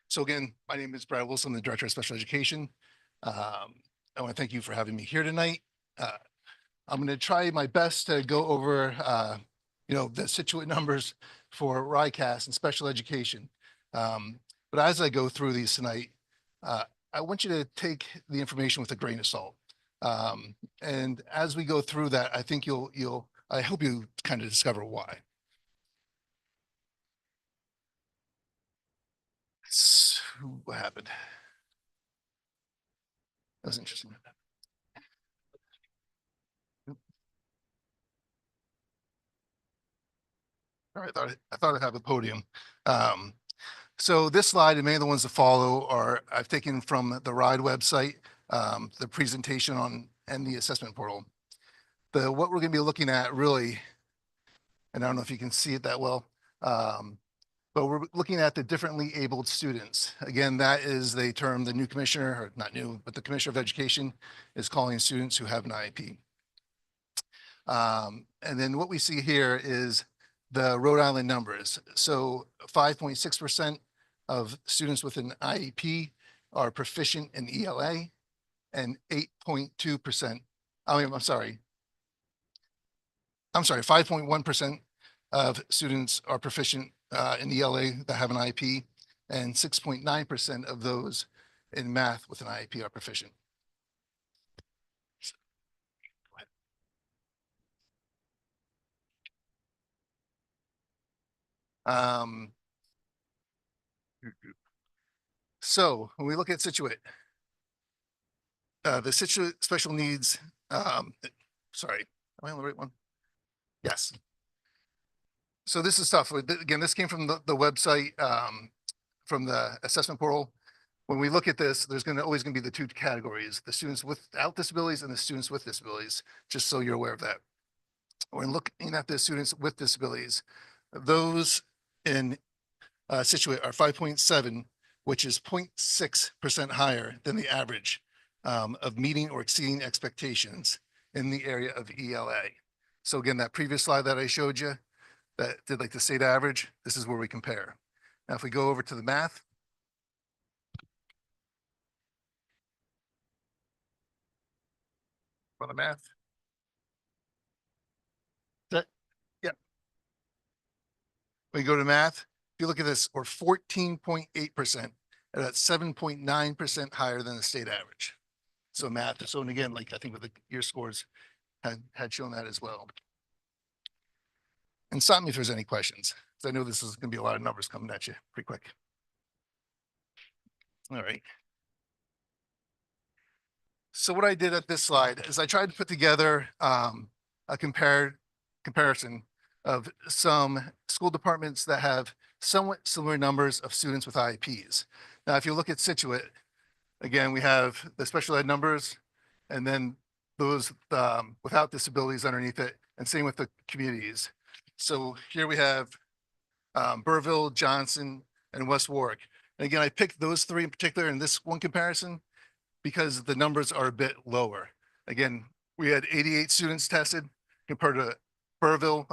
So again, my name is Brad Wilson, the Director of Special Education. I want to thank you for having me here tonight. I'm going to try my best to go over, the Scituate numbers for RICAS and special education. But as I go through these tonight, I want you to take the information with a grain of salt. And as we go through that, I think I hope you kind of discover why. So, what happened? That was interesting. All right, I thought I'd have a podium. So this slide and many of the ones to follow I've taken from the RIDE website, the presentation and the assessment portal. What we're going to be looking at really, and I don't know if you can see it that well, But we're looking at the differently abled students. Again, that is the term the new commissioner, or not new, but the Commissioner of Education is calling students who have an IEP. And then what we see here is the Rhode Island numbers. So 5.6% of students with an IEP are proficient in ELA, and 8.2%, I'm sorry, 5.1% of students are proficient in ELA that have an IEP, and 6.9% of those in math with an IEP are proficient. So when we look at Scituate, the Scituate special needs, sorry, am I on the right one? Yes. So this is tough. Again, this came from the website, from the assessment portal. When we look at this, there's always going to be the two categories, the students without disabilities and the students with disabilities, just so you're aware of that. When looking at the students with disabilities, those in Scituate are 5.7, which is 0.6% higher than the average of meeting or exceeding expectations in the area of ELA. So again, that previous slide that I showed you that did like the state average, this is where we compare. Now, if we go over to the math, for the math, yeah. When you go to math, if you look at this, we're 14.8%, and that's 7.9% higher than the state average. So math, so and again, like I think with your scores had shown that as well. And stop me if there's any questions, because I know this is going to be a lot of numbers coming at you pretty quick. All right. So what I did at this slide is I tried to put together a comparison of some school departments that have somewhat similar numbers of students with IEPs. Now, if you look at Scituate, again, we have the special ed numbers, and then those without disabilities underneath it, and same with the communities. So here we have Burville, Johnson, and West Warwick. And again, I picked those three in particular in this one comparison because the numbers are a bit lower. Again, we had 88 students tested compared to Burville,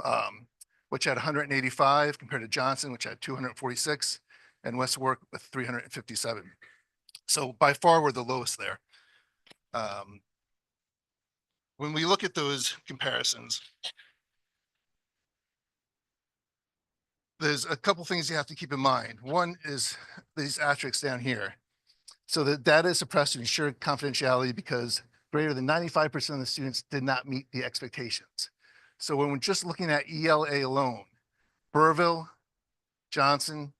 which had 185, compared to Johnson, which had 246, and West Warwick with 357. So by far, we're the lowest there. When we look at those comparisons, there's a couple things you have to keep in mind. One is these asterisks down here. So the data is suppressed to ensure confidentiality because greater than 95% of the students did not meet the expectations. So when we're just looking at ELA alone, Burville, Johnson,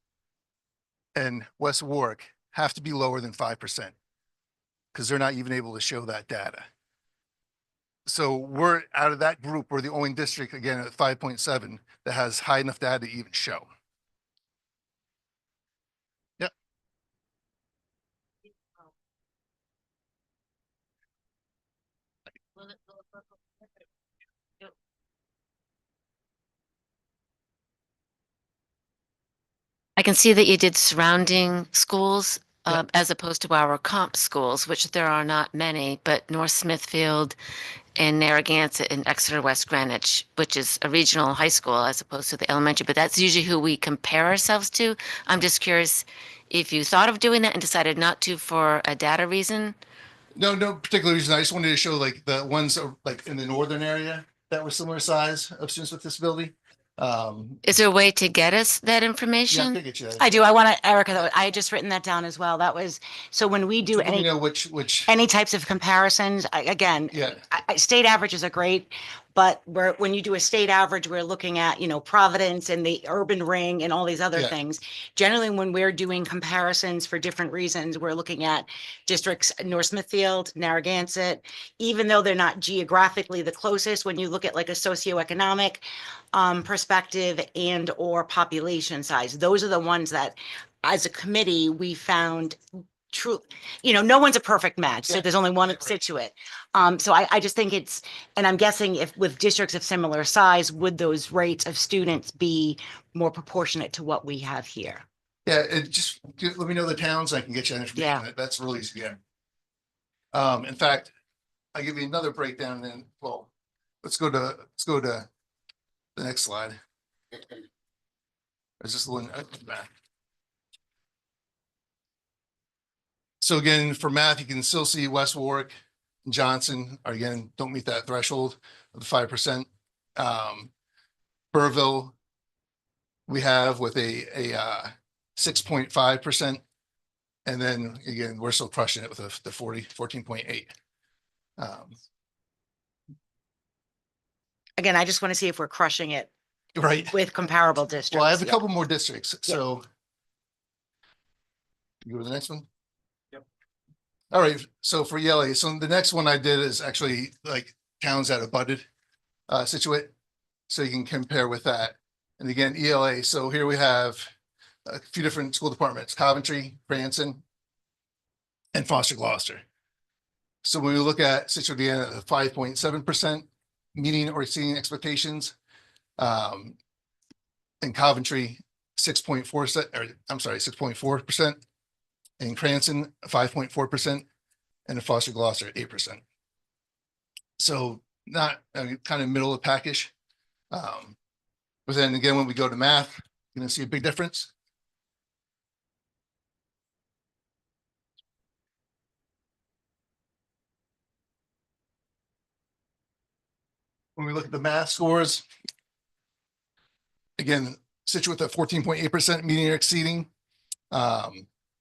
and West Warwick have to be lower than 5% because they're not even able to show that data. So we're out of that group, we're the only district, again, at 5.7 that has high enough data to even show. Yep. I can see that you did surrounding schools Yeah. as opposed to our comp schools, which there are not many, but North Smithfield and Narragansett and Exeter West Greenwich, which is a regional high school as opposed to the elementary, but that's usually who we compare ourselves to. I'm just curious if you thought of doing that and decided not to for a data reason. No particular reason. I just wanted to show like the ones like in the northern area that were similar size of students with disability. Is there a way to get us that Yeah, I information? can get you that. I do. I want to, Erica, I had just written that down as well. That was, so when we do So let me any, know which, any types of comparisons, again, yeah, state averages are great, but when you do a state average, we're looking at, Providence and the urban ring and all these other Yeah. things. Generally, when we're doing comparisons for different reasons, we're looking at districts, North Smithfield, Narragansett, even though they're not geographically the closest, when you look at like a socioeconomic perspective and or population size, those are the ones that as a committee, we found true, no one's a perfect match. So Yeah. there's only one Scituate. So I just think and I'm guessing if with districts of similar size, would those rates of students be more proportionate to what we have here? Yeah, let me know the towns. I can get you that information. Yeah. That's really easy. Yeah. In fact, I'll give you another breakdown then. Well, let's go to the next slide. There's just one back. So again, for math, you can still see West Warwick and Johnson are again, don't meet that threshold of the 5%. Burville, we have with a 6.5%. And then again, we're still crushing it with the 14.8. Again, I just want to see if we're crushing it Right. with comparable districts. Well, I have a Yeah. couple more districts, Yeah. so. You go to the next one? Yep. All right, so for ELA, so the next one I did is actually like towns that abutted Scituate. So you can compare with that. And again, ELA, so here we have a few different school departments, Coventry, Cranston, and Foster Gloucester. So when we look at Scituate again at 5.7%, meeting or exceeding expectations. In Coventry, 6.4%. In Cranston, 5.4%, and in Foster Gloucester, 8%. So not kind of middle of the package. But then again, when we go to math, you're gonna see a big difference. When we look at the math scores, again, Scituate at 14.8% meeting or exceeding.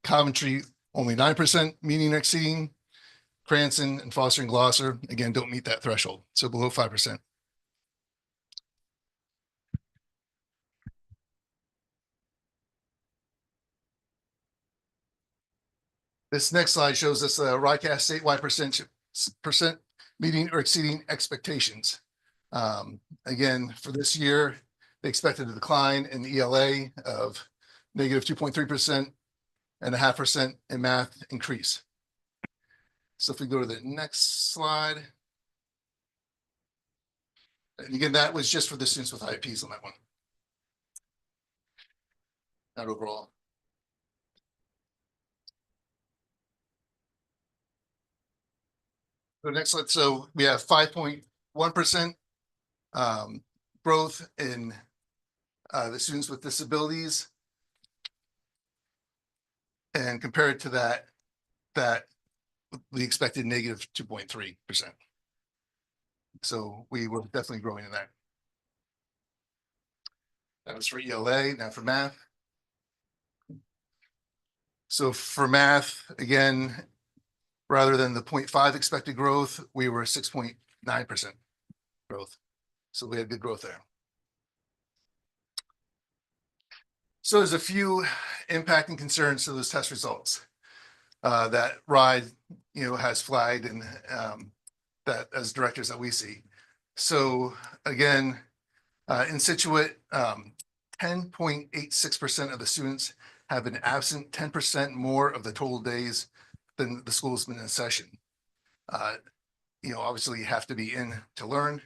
Coventry only 9% meeting or exceeding. Cranston and Foster and Gloucester, again, don't meet that threshold, so below 5%. This next slide shows us RICAS statewide percent meeting or exceeding expectations. Again, for this year, they expected a decline in the ELA of negative 2.3% and 0.5% in math increase. So if we go to the next slide. And again, that was just for the students with IEPs on that one. Not overall. The next slide. So we have 5.1% growth in the students with disabilities. And compared to that we expected negative 2.3%. So we were definitely growing in that. That was for ELA, now for math. So for math, again, rather than the 0.5 expected growth, we were 6.9% growth. So we had good growth there. So there's a few impacting concerns to those test results that RIDE, has flagged and that as directors that we see. So again, in Scituate, 10.86% of the students have been absent 10% more of the total days than the school's been in session. Obviously you have to be in to learn.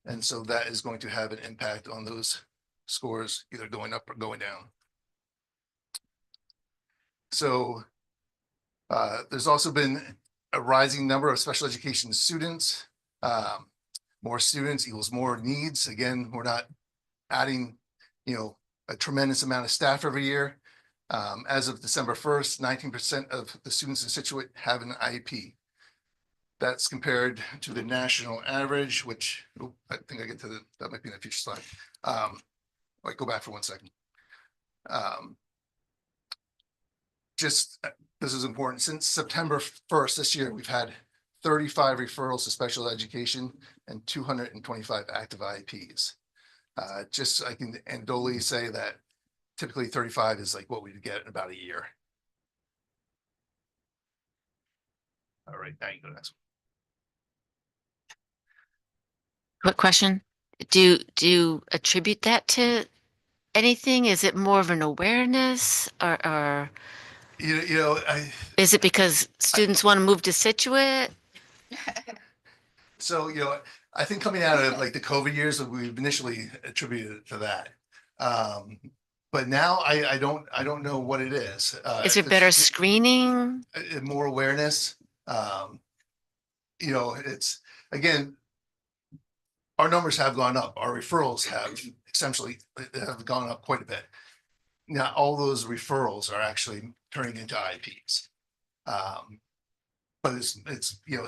And so that is going to have an impact on those scores, either going up or going down. So there's also been a rising number of special education students. More students equals more needs. Again, we're not adding, a tremendous amount of staff every year. As of December 1st, 19% of the students in Scituate have an IEP. That's compared to the national average, which I think I get to that might be in the future slide. Wait, go back for 1 second. This is important. Since September 1st this year, we've had 35 referrals to special education and 225 active IEPs. I can anecdotally say that typically 35 is like what we get in about a year. All right, now you go next one. Quick question. Do you attribute that to anything? Is it more of an awareness or you know, Is it because students want to move to Scituate? so, I think coming out of like the COVID years, we've initially attributed it to that. But now I don't know what it is. Is there If better it's screening? more awareness. It's again, our numbers have gone up. Our referrals have gone up quite a bit. Now, all those referrals are actually turning into IEPs. But it's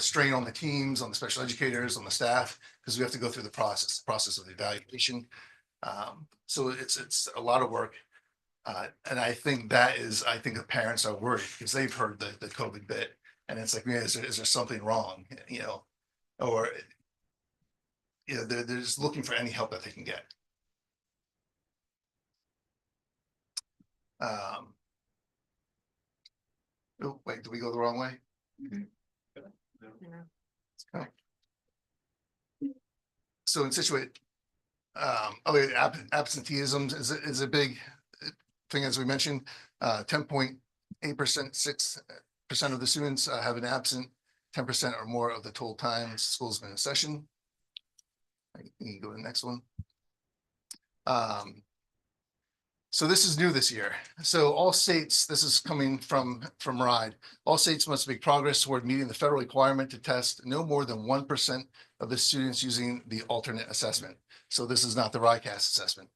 strain on the teams, on the special educators, on the staff, because we have to go through the process of the evaluation. So it's a lot of work. And I think the parents are worried because they've heard the COVID bit, and it's like, is there something wrong? Or they're just looking for any help that they can get. Oh, wait, did we go the wrong way? Okay. So in Scituate, absenteeism is a big thing, as we mentioned. 10.8%, 6% of the students have been absent 10% or more of the total time school's been in session. You can go to the next one. So this is new this year. So all states, this is coming from RIDE. All states must make progress toward meeting the federal requirement to test no more than 1% of the students using the alternate assessment. So this is not the RICAS assessment.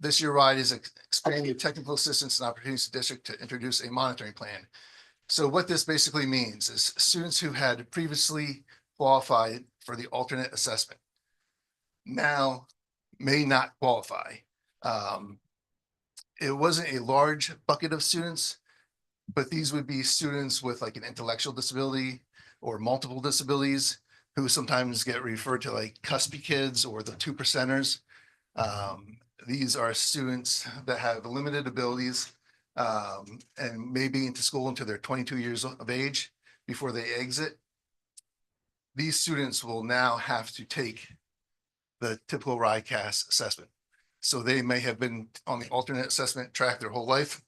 This year RIDE is expanding technical assistance and opportunities to district to introduce a monitoring plan. So what this basically means is students who had previously qualified for the alternate assessment now may not qualify. It wasn't a large bucket of students, but these would be students with like an intellectual disability or multiple disabilities who sometimes get referred to like cuspy kids or the 2%ers. These are students that have limited abilities and may be into school until they're 22 years of age before they exit. These students will now have to take the typical RICAS assessment. So they may have been on the alternate assessment track their whole life.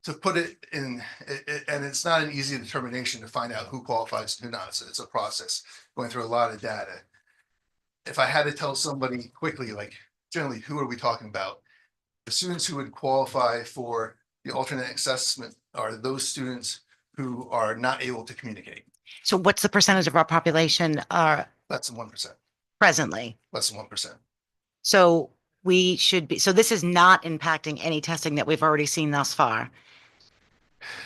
To put it in, and it's not an easy determination to find out who qualifies and who not. So it's a process going through a lot of data. If I had to tell somebody quickly, like generally, who are we talking about? The students who would qualify for the alternate assessment are those students who are not able to communicate. So what's the percentage of our population are Less than 1%. presently? Less than 1%. So we should be, so this is not impacting any testing that we've already seen thus far.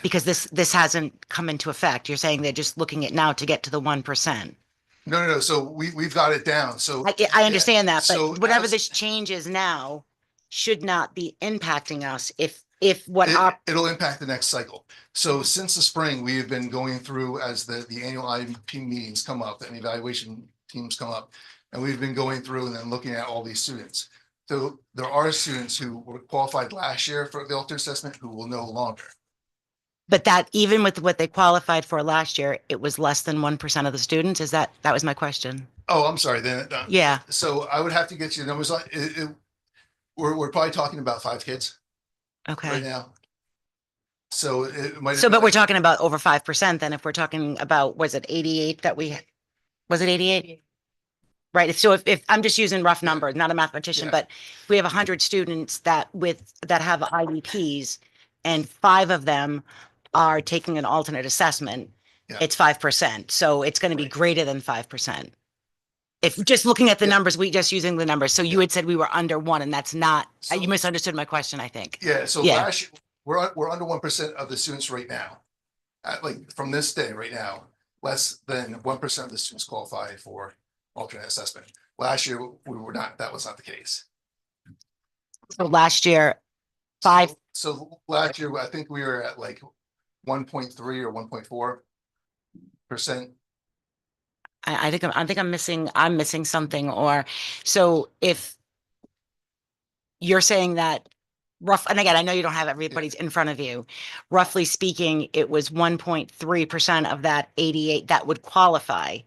Because this hasn't come into effect. You're saying they're just looking at now to get to the 1%. No. So we've got it down. So I understand that, so but whatever as- this change is now should not be impacting us if it'll impact the next cycle. So since the spring, we have been going through as the annual IEP meetings come up and evaluation teams come up. And we've been going through and then looking at all these students. So there are students who were qualified last year for the alternate assessment who will no longer. But that even with what they qualified for last year, it was less than 1% of the students. That was my question. Oh, I'm sorry. Then Yeah. So I would have to get you the numbers on we're probably talking about 5 kids right Okay. now. So it might. So, but we're talking about over 5% then if we're talking about, was it 88 was it 88? Right. So if I'm just using rough numbers, not a mathematician, Yeah. but we have 100 students that have IEPs and 5 of them are taking an alternate assessment, Yeah. it's 5%. So it's going to be greater than 5%. If just looking at the numbers, just using the numbers. So you had said we were under 1 and that's not, you misunderstood my question, I think. Yeah. So Yeah. last year, we're under 1% of the students right now. Like from this day right now, less than 1% of the students qualify for alternate assessment. Last year, we were not, that was not the case. So last year, 5. So last year, I think we were at like 1.3 or 1.4%. I think I'm missing something. Or so if you're saying that and again, I know you don't have everybody's in front of you. Roughly speaking, it was 1.3% of that 88 that would qualify,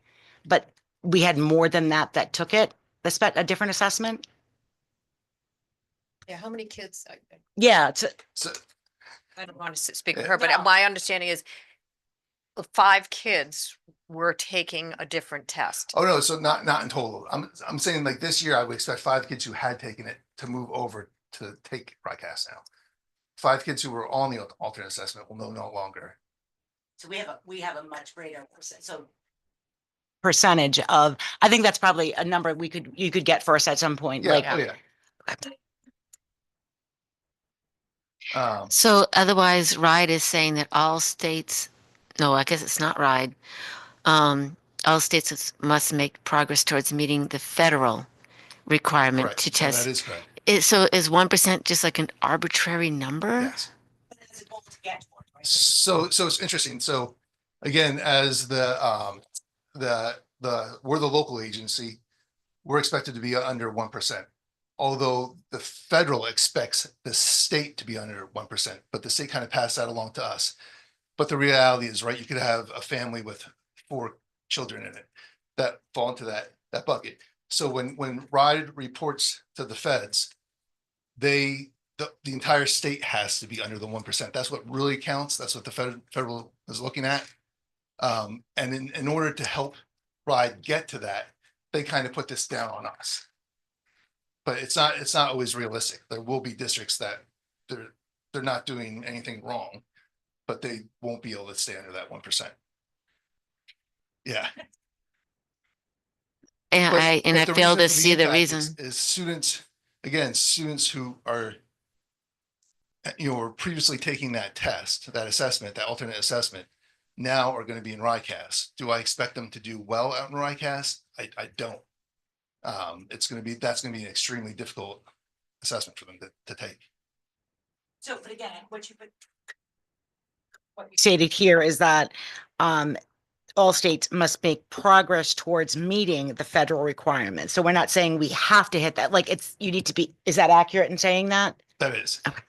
but we had more than that took it, a different assessment. Yeah, how many kids? Yeah, So I don't want to speak for Yeah. her, but my understanding is 5 kids were taking a different test. Oh, no, so not in total. I'm saying like this year, I would expect 5 kids who had taken it to move over to take broadcast now. 5 kids who were on the alternate assessment will no longer. So we have a much greater percentage of, I think that's probably a number you could get for us at some point, Yeah, like. oh, yeah. So otherwise, RIDE is saying that all states, no, I guess it's not RIDE. All states must make progress towards meeting the federal requirement Correct. to So test. that is correct. So is 1% just like an arbitrary number? Yes. So it's interesting. So again, as we're the local agency, we're expected to be under 1%. Although the federal expects the state to be under 1%, but the state kind of passed that along to us. But the reality is, right, you could have a family with 4 children in it that fall into that bucket. So when RIDE reports to the feds, the entire state has to be under the 1%. That's what really counts. That's what the federal is looking at. And in order to help RIDE get to that, they kind of put this down on us. But it's not always realistic. There will be districts that they're not doing anything wrong, but they won't be able to stay under that 1%. Yeah. And But- I but the fail to reason for see the impact reason. is students who are, were previously taking that test, that assessment, that alternate assessment, now are going to be in RICAS. Do I expect them to do well out in RICAS? I don't. That's going to be an extremely difficult assessment for them to take. So, but again, what you stated here is that all states must make progress towards meeting the federal requirements. So we're not saying we have to hit that. Like you need to be. Is that accurate in saying that? That is. Okay.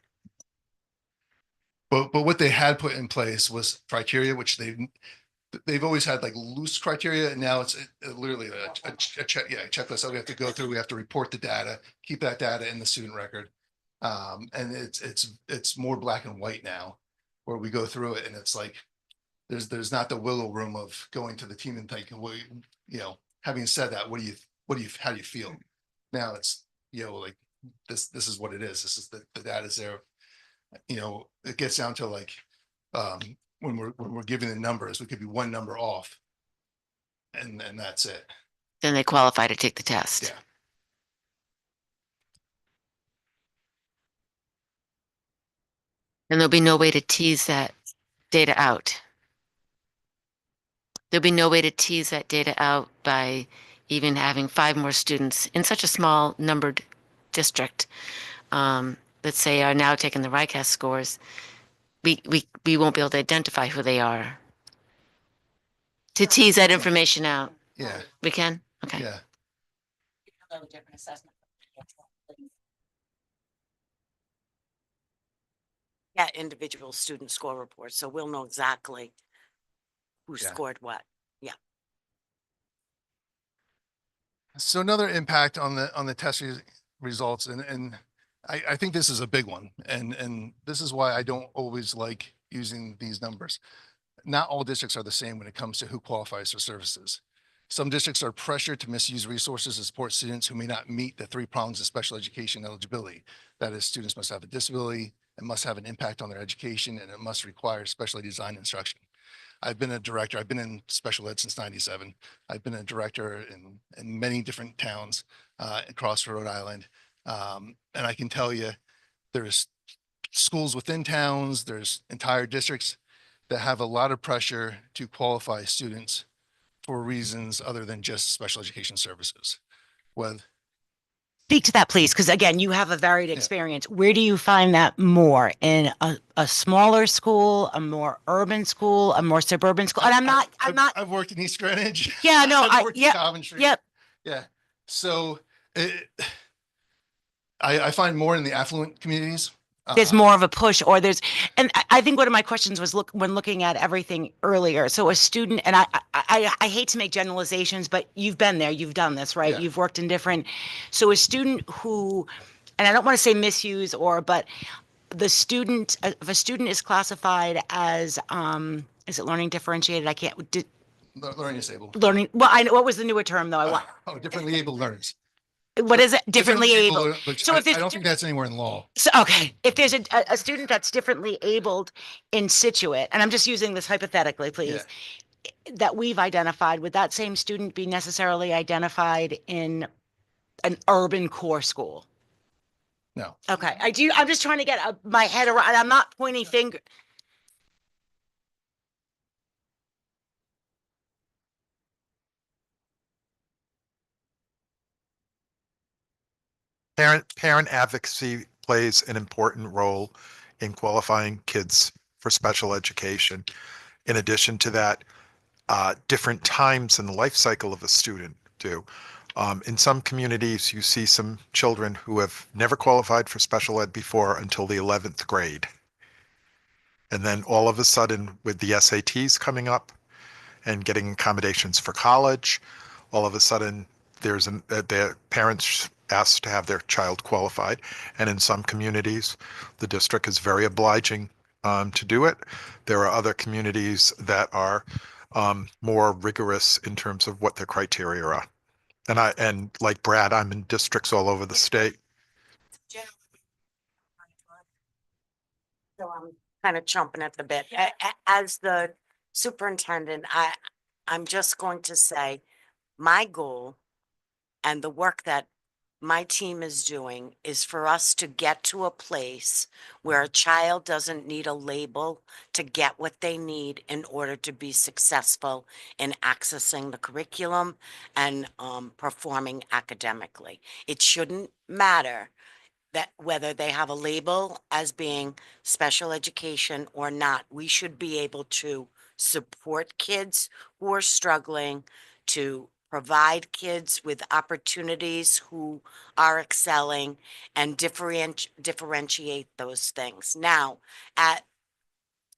But what they had put in place was criteria, which they've always had like loose criteria, and now it's literally a checklist that we have to go through. We have to report the data, keep that data in the student record, and it's more black and white now, where we go through it, and it's like there's not the wiggle room of going to the team and thinking, well, having said that, how do you feel? Now it's like this is what it is. This is the data's there. It gets down to like when we're giving the numbers, we could be one number off, and that's it. Then they qualify to take the test. Yeah. And there'll be no way to tease that data out. There'll be no way to tease that data out by even having 5 more students in such a small numbered district, let's say, are now taking the RICAS scores. We won't be able to identify who they are. To tease that information out. Yeah. We can? Okay. Yeah. Yeah, individual student score reports, so we'll know exactly who Yeah. scored what. Yeah. So another impact on the test results, and I think this is a big one, and this is why I don't always like using these numbers. Not all districts are the same when it comes to who qualifies for services. Some districts are pressured to misuse resources to support students who may not meet the 3 prongs of special education eligibility. That is, students must have a disability, it must have an impact on their education, and it must require specially designed instruction. I've been a director. I've been in special ed since '97. I've been a director in many different towns across Rhode Island. And I can tell you, there's schools within towns, there's entire districts that have a lot of pressure to qualify students for reasons other than just special education services. Speak to that, please, because again, you have a varied experience. Where do you find that more in a smaller school, a more urban school, a more suburban school? And I've worked in East Greenwich. Yeah, no, I've worked in Coventry. Yep. Yeah. So I find more in the affluent communities. There's more of a push, or and I think one of my questions was when looking at everything earlier. So a student, and I hate to make generalizations, but you've been there, you've done this, right? Yeah. You've worked in different. So a student who, and I don't want to say misuse but the student, if a student is classified as, is it learning differentiated? I can't, Learning disabled. learning, well, I know, what was the newer term though? I want, Oh, differently able learners. what is it? Differently able. But So I if there's don't think that's anywhere in law. So, okay, if there's a student that's differently abled in Scituate, and I'm just using this hypothetically, please, that we've identified, would that same student be necessarily identified in an urban core school? No. Okay, I'm just trying to get my head around, I'm not pointing finger. Parent advocacy plays an important role in qualifying kids for special education. In addition to that, different times in the life cycle of a student do. In some communities, you see some children who have never qualified for special ed before until the 11th grade. And then all of a sudden, with the SATs coming up and getting accommodations for college, all of a sudden their parents asked to have their child qualified. And in some communities, the district is very obliging to do it. There are other communities that are more rigorous in terms of what their criteria are. And like Brad, I'm in districts all over the state. So I'm kind of chomping at the bit. As the superintendent, I'm just going to say my goal and the work that my team is doing is for us to get to a place where a child doesn't need a label to get what they need in order to be successful in accessing the curriculum and performing academically. It shouldn't matter that whether they have a label as being special education or not. We should be able to support kids who are struggling, to provide kids with opportunities who are excelling, and differentiate those things. Now,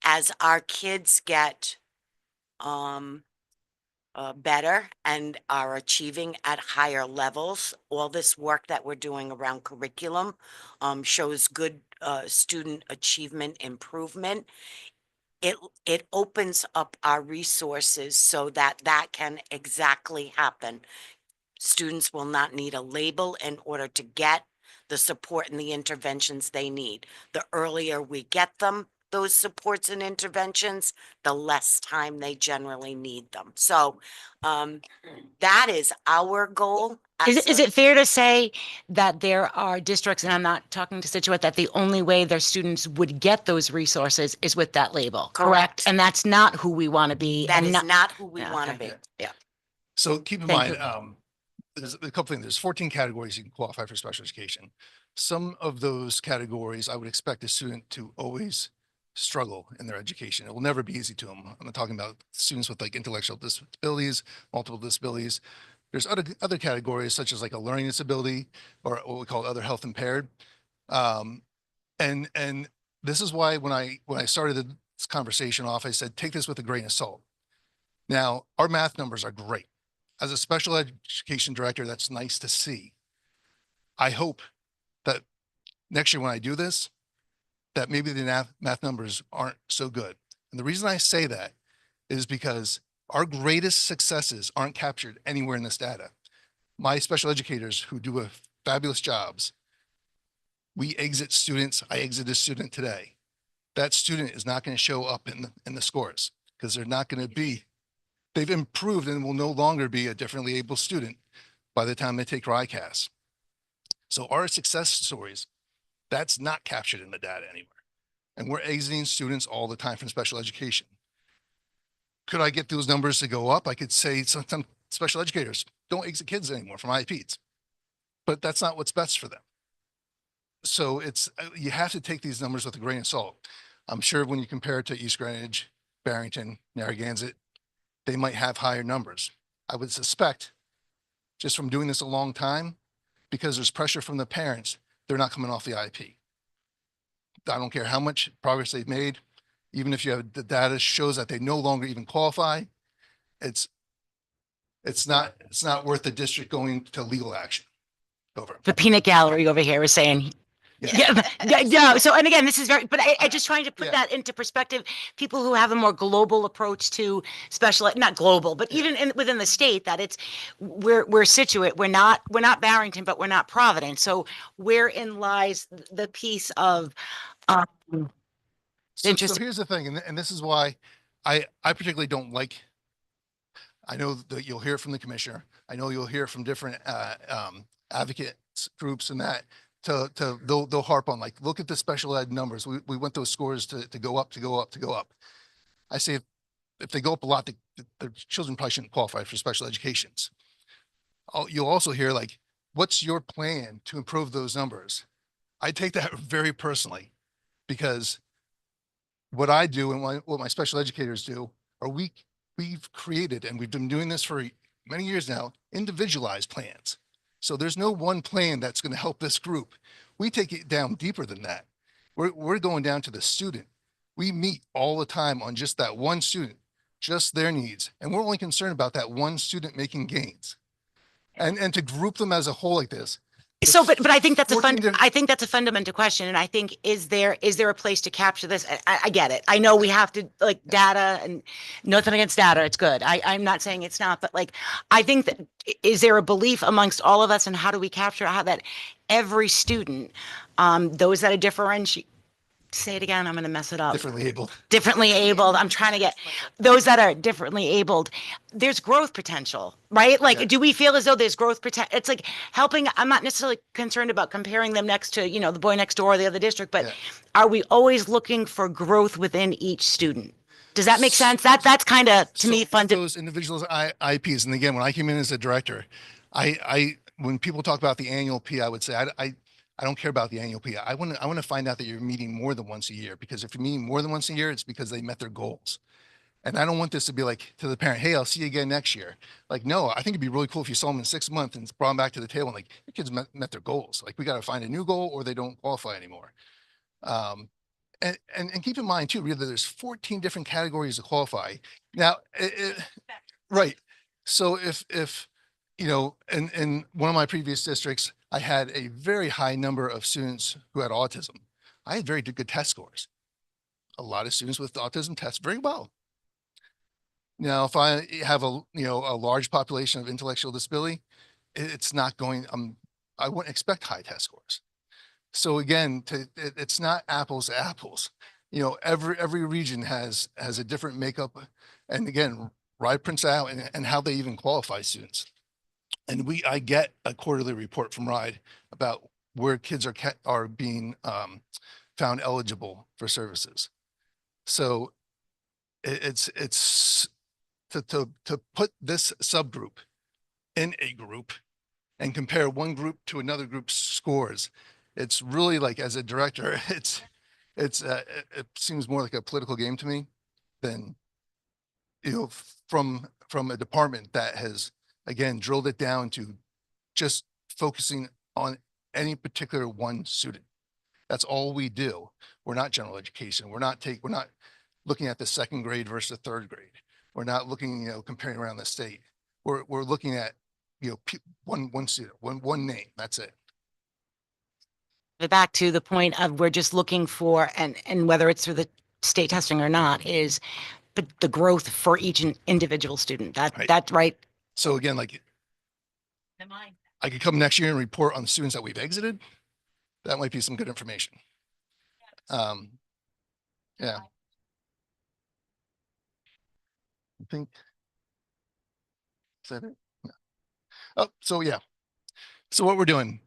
as our kids get better and are achieving at higher levels, all this work that we're doing around curriculum shows good student achievement improvement. It opens up our resources so that that can exactly happen. Students will not need a label in order to get the support and the interventions they need. The earlier we get them, those supports and interventions, the less time they generally need them. So that is our goal. Is it fair to say that there are districts, and I'm not talking to Scituate, that the only way their students would get those resources is with that label, correct? And that's not who we want to be. That and is not who we Yeah, want to okay. be. Yeah. So keep in Thank mind, there's a couple things. There's 14 categories you can qualify for special education. Some of those categories, I would expect a student to always struggle in their education. It will never be easy to them. I'm not talking about students with like intellectual disabilities, multiple disabilities. There's other categories such as like a learning disability or what we call other health impaired. And this is why when I started this conversation off, I said, take this with a grain of salt. Now, our math numbers are great. As a special education director, that's nice to see. I hope that next year when I do this, that maybe the math numbers aren't so good. And the reason I say that is because our greatest successes aren't captured anywhere in this data. My special educators who do a fabulous jobs, we exit students. I exited a student today. That student is not going to show up in the scores because they're not going to be, they've improved and will no longer be a differently able student by the time they take RICAS. So our success stories, that's not captured in the data anywhere. And we're exiting students all the time from special education. Could I get those numbers to go up? I could say some special educators don't exit kids anymore from IEPs, but that's not what's best for them. So it's, you have to take these numbers with a grain of salt. I'm sure when you compare it to East Greenwich, Barrington, Narragansett, they might have higher numbers. I would suspect, just from doing this a long time, because there's pressure from the parents, they're not coming off the IEP. I don't care how much progress they've made, even if you have the data shows that they no longer even qualify, it's not worth the district going to legal action over. The peanut gallery over here is saying Yeah, no. So, and again, this is very, but I just trying to put Yeah. that into perspective. People who have a more global approach to special, not global, but even within the state, that it's we're Scituate. We're not Barrington, but we're not Providence. So, wherein lies the piece of um, So interesting. here's the thing, and this is why I particularly don't like. I know that you'll hear from the commissioner. I know you'll hear from different advocates groups and that they'll harp on, like, look at the special ed numbers. We want those scores to go up, to go up, to go up. I say if they go up a lot, the children probably shouldn't qualify for special educations. You'll also hear, like, what's your plan to improve those numbers? I take that very personally, because what I do and what my special educators do are we've created, and we've been doing this for many years now, individualized plans. So there's no one plan that's going to help this group. We take it down deeper than that. We're going down to the student. We meet all the time on just that one student, just their needs. And we're only concerned about that one student making gains. And to group them as a whole like this. So, but I think that's a 14 I think that's a fundamental question, and I think is there a place to capture this? I get it. I know we have to, like, data, and nothing against data. It's good. I'm not saying it's not, but, like, I think that is there a belief amongst all of us, and how do we capture how that every student, those that are differentiate. Say it again. I'm going to mess it up. Differently abled. Differently abled. I'm trying to get those that are differently abled. There's growth potential, right? Like, Yeah. do we feel as though there's growth potential? It's like helping. I'm not necessarily concerned about comparing them next to, the boy next door or the other district, but Yeah. are we always looking for growth within each student? Does that make sense? That's kind of, to me, fun to. Those individuals IPs, and again, when I came in as a director, when people talk about the annual P, I would say I don't care about the annual P. I want to find out that you're meeting more than once a year, because if you're meeting more than once a year, it's because they met their goals. And I don't want this to be like to the parent, hey, I'll see you again next year. Like, no, I think it'd be really cool if you saw them in 6 months and brought them back to the table and, like, your kids met their goals. Like, we got to find a new goal or they don't qualify anymore. And keep in mind too, really, there's 14 different categories to qualify. Now, right. So if in one of my previous districts, I had a very high number of students who had autism. I had very good test scores. A lot of students with autism test very well. Now, if I have a large population of intellectual disability, it's not going, I wouldn't expect high test scores. So again, it's not apples to apples. Every region has a different makeup, and again, RIDE prints out and how they even qualify students. And I get a quarterly report from RIDE about where kids are being found eligible for services. So it's to put this subgroup in a group and compare one group to another group's scores. It's really, like, as a director, it seems more like a political game to me than, from a department that has, again, drilled it down to just focusing on any particular one student. That's all we do. We're not general education. We're not looking at the second grade versus the third grade. We're not looking, comparing around the state. We're looking at, one student, one name. That's it. Back to the point of we're just looking for, and whether it's through the state testing or not, is but the growth for each individual student. That's right. So again, like, I could come next year and report on the students that we've exited. That might be some good information. Yeah. I think, is that it? No. Oh, so yeah. So what we're doing,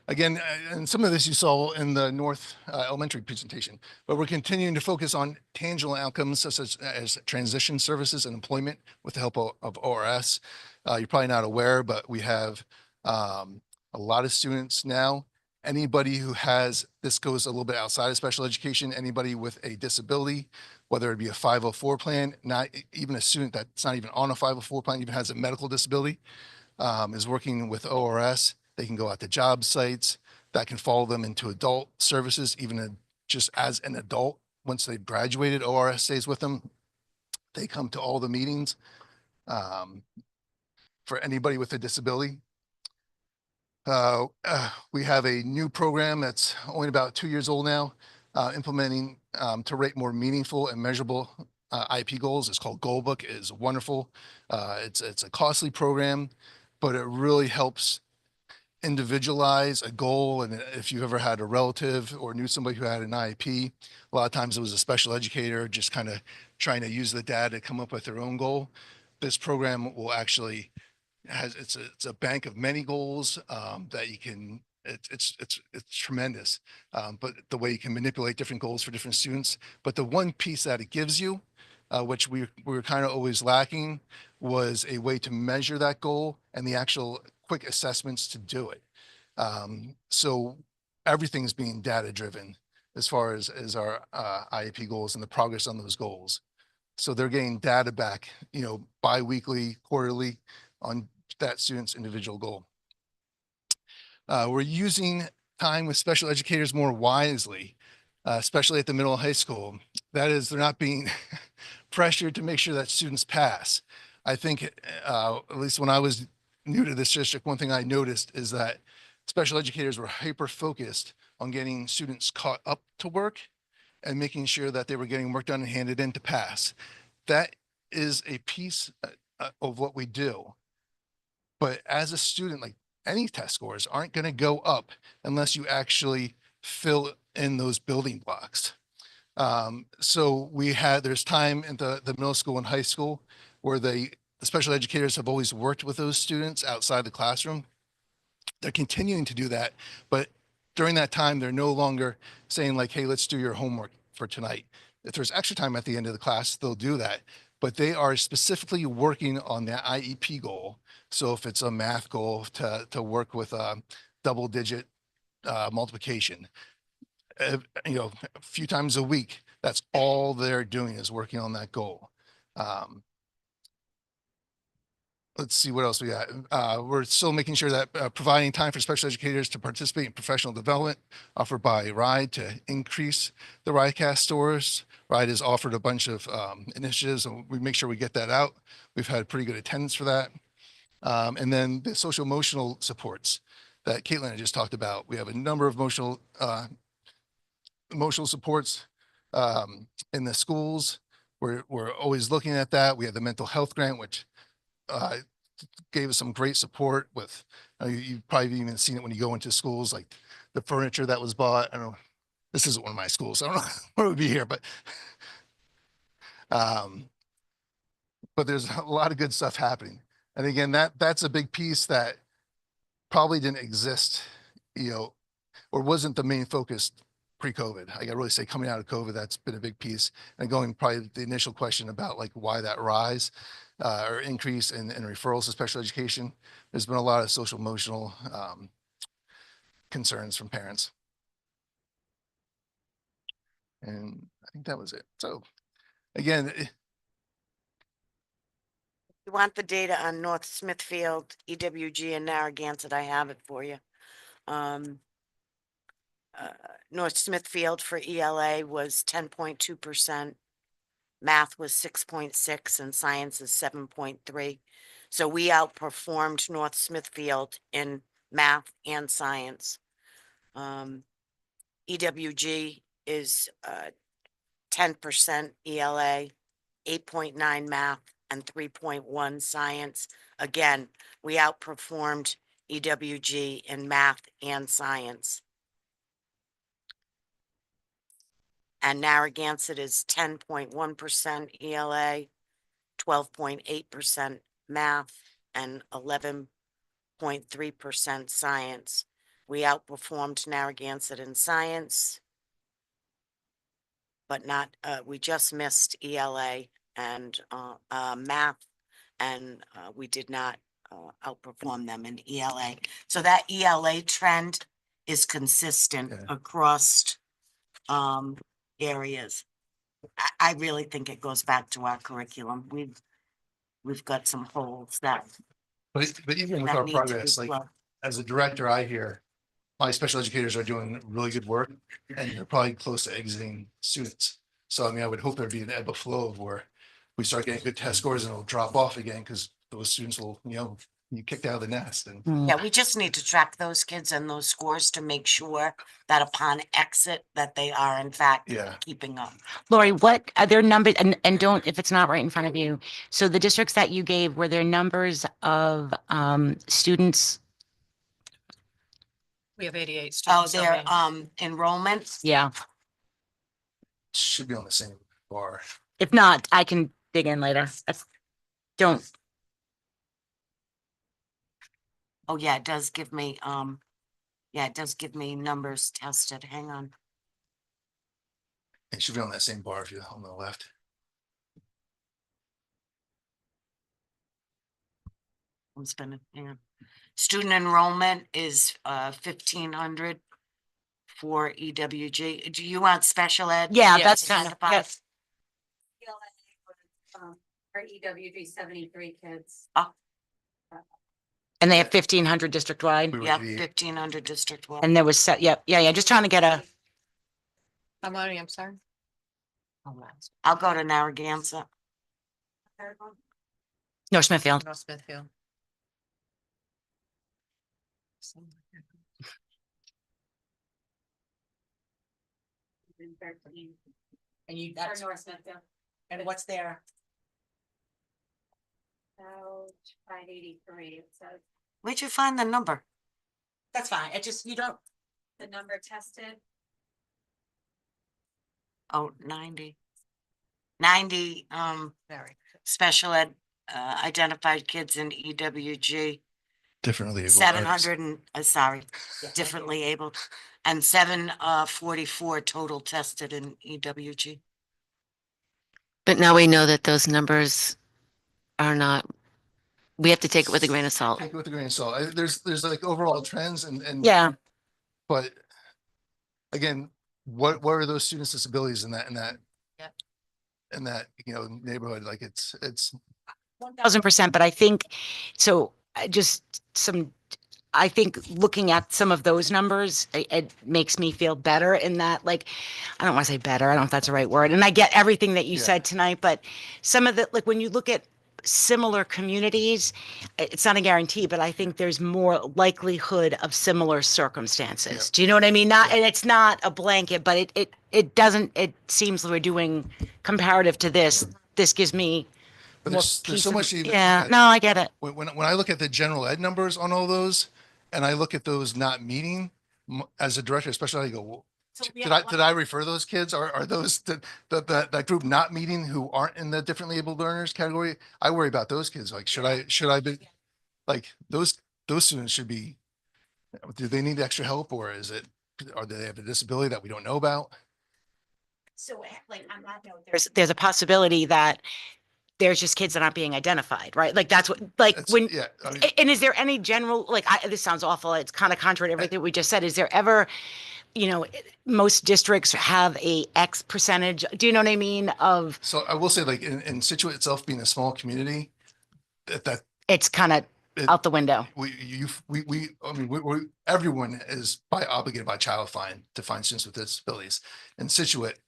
again, and some of this you saw in the North Elementary presentation, but we're continuing to focus on tangible outcomes such as transition services and employment with the help of ORS. You're probably not aware, but we have a lot of students now. Anybody who has, this goes a little bit outside of special education, anybody with a disability, whether it be a 504 plan, not even a student that's not even on a 504 plan, even has a medical disability, is working with ORS. They can go out to job sites that can follow them into adult services, even just as an adult. Once they've graduated, ORS stays with them. They come to all the meetings for anybody with a disability. We have a new program that's only about 2 years old now, implementing to rate more meaningful and measurable IP goals. It's called Goalbook. It is wonderful. It's a costly program, but it really helps individualize a goal. And if you ever had a relative or knew somebody who had an IEP, a lot of times it was a special educator just kind of trying to use the data to come up with their own goal. This program will actually it's a bank of many goals that you can it's tremendous, but the way you can manipulate different goals for different students. But the one piece that it gives you, which we were kind of always lacking, was a way to measure that goal and the actual quick assessments to do it. So everything's being data driven as far as our IEP goals and the progress on those goals. So they're getting data back, bi-weekly, quarterly on that student's individual goal. We're using time with special educators more wisely, especially at the middle and high school. That is, they're not being pressured to make sure that students pass. I think, at least when I was new to this district, one thing I noticed is that special educators were hyper focused on getting students caught up to work and making sure that they were getting work done and handed in to pass. That is a piece of what we do. But as a student, like, any test scores aren't going to go up unless you actually fill in those building blocks. So there's time in the middle school and high school where the special educators have always worked with those students outside the classroom. They're continuing to do that, but during that time, they're no longer saying like, hey, let's do your homework for tonight. If there's extra time at the end of the class, they'll do that, but they are specifically working on that IEP goal. So if it's a math goal to work with double digit multiplication, a few times a week, that's all they're doing is working on that goal. Let's see what else we got. We're still making sure that providing time for special educators to participate in professional development offered by RIDE to increase the RIDEcast stores. RIDE has offered a bunch of initiatives, and we make sure we get that out. We've had pretty good attendance for that. And then the social emotional supports that Caitlin had just talked about. We have a number of emotional supports in the schools. We're always looking at that. We have the mental health grant, which gave us some great support with, you've probably even seen it when you go into schools, like the furniture that was bought. I don't know, this isn't one of my schools, so I don't know what would be here, but there's a lot of good stuff happening. And again, that's a big piece that probably didn't exist, or wasn't the main focus pre-COVID. I gotta really say, coming out of COVID, that's been a big piece. And going probably the initial question about like why that rise or increase in referrals to special education, there's been a lot of social emotional concerns from parents. And I think that was it. So again, You want the data on North Smithfield, EWG, and Narragansett? I have it for you. North Smithfield for ELA was 10.2%. Math was 6.6 and science is 7.3. So we outperformed North Smithfield in math and science. EWG is 10% ELA, 8.9 math, and 3.1 science. Again, we outperformed EWG in math and science. And Narragansett is 10.1% ELA, 12.8% math, and 11.3% science. We outperformed Narragansett in science, but not, we just missed ELA and math, and we did not outperform them in ELA. So that ELA trend is consistent across areas. I really think it goes back to our curriculum. We've got some holes that. but even with that our need to be progress, like plugged. as a director, I hear my special educators are doing really good work and they're probably close to exiting students. So I mean, I would hope there'd be an ebb and flow of where we start getting good test scores and it'll drop off again because those students will, you kicked out of the nest and. Yeah, we just need to track those kids and those scores to make sure that upon exit that they are in fact Yeah. keeping up. Lori, what are their numbers, and don't, if it's not right in front of you. So the districts that you gave, were there numbers of students? We have 88 Oh, students. their enrollments? Yeah. Should be on the same bar. If not, I can dig in later. Don't. Oh, yeah, it does give me, yeah, it does give me numbers tested. Hang on. It should be on that same bar if you're on the left. I'm spinning, hang on. Student enrollment is 1,500 for EWG. Do you want special ed? Yeah, that's kind of, identified? For EWG, 73 kids. and they have 1,500 district wide. We were Yep, 88. 1,500 district wide. And there was set, yep, yeah, just trying to get a, I'm sorry. I'll go to Narragansett. no, Smithfield. North Smithfield. And you, For North Smithfield. and what's there? About 583, it says. Where'd you find the number? That's fine. It just, you don't. The number tested. Oh, 90. 90, Very. special ed, identified kids in EWG, Differently able. 700 and, sorry, differently abled, and 744 total tested in EWG. But now we know that those numbers are not, we have to take it with a grain of salt. Take it with a grain of salt. There's like overall trends and. Yeah. But again, what are those students' disabilities in that Yep. in that, neighborhood? Like it's 1,000%, but I think, so I think looking at some of those numbers, it makes me feel better in that, like, I don't want to say better, I don't know if that's the right word. And I get everything that you Yeah. said tonight, but some of the, like, when you look at similar communities, it's not a guarantee, but I think there's more likelihood of similar circumstances. Yeah. Do you know what I mean? Not, Yeah. and it's not a blanket, but it doesn't, it seems like we're doing comparative to this. This gives me But more there's peace so of- much even. Yeah, no, I get it. When I look at the general ed numbers on all those, and I look at those not meeting, as a director, especially, I go, well, did I refer those kids? Are those that group not meeting who aren't in the differently abled learners category? I worry about those kids. Like, should I be, like, those students should be, do they need extra help, or or do they have a disability that we don't know about? So like on that note, there's a possibility that there's just kids that aren't being identified, right? Like that's what, like That's- when, yeah, I mean- and is there any general, like, this sounds awful. It's kind of contrary to everything we just said. Is there ever, most districts have a X percentage, do you know what I mean? Of, So I will say, like, in Scituate itself being a small community, that it's kind of it- out the window. everyone is obligated by child find to find students with disabilities. In Scituate,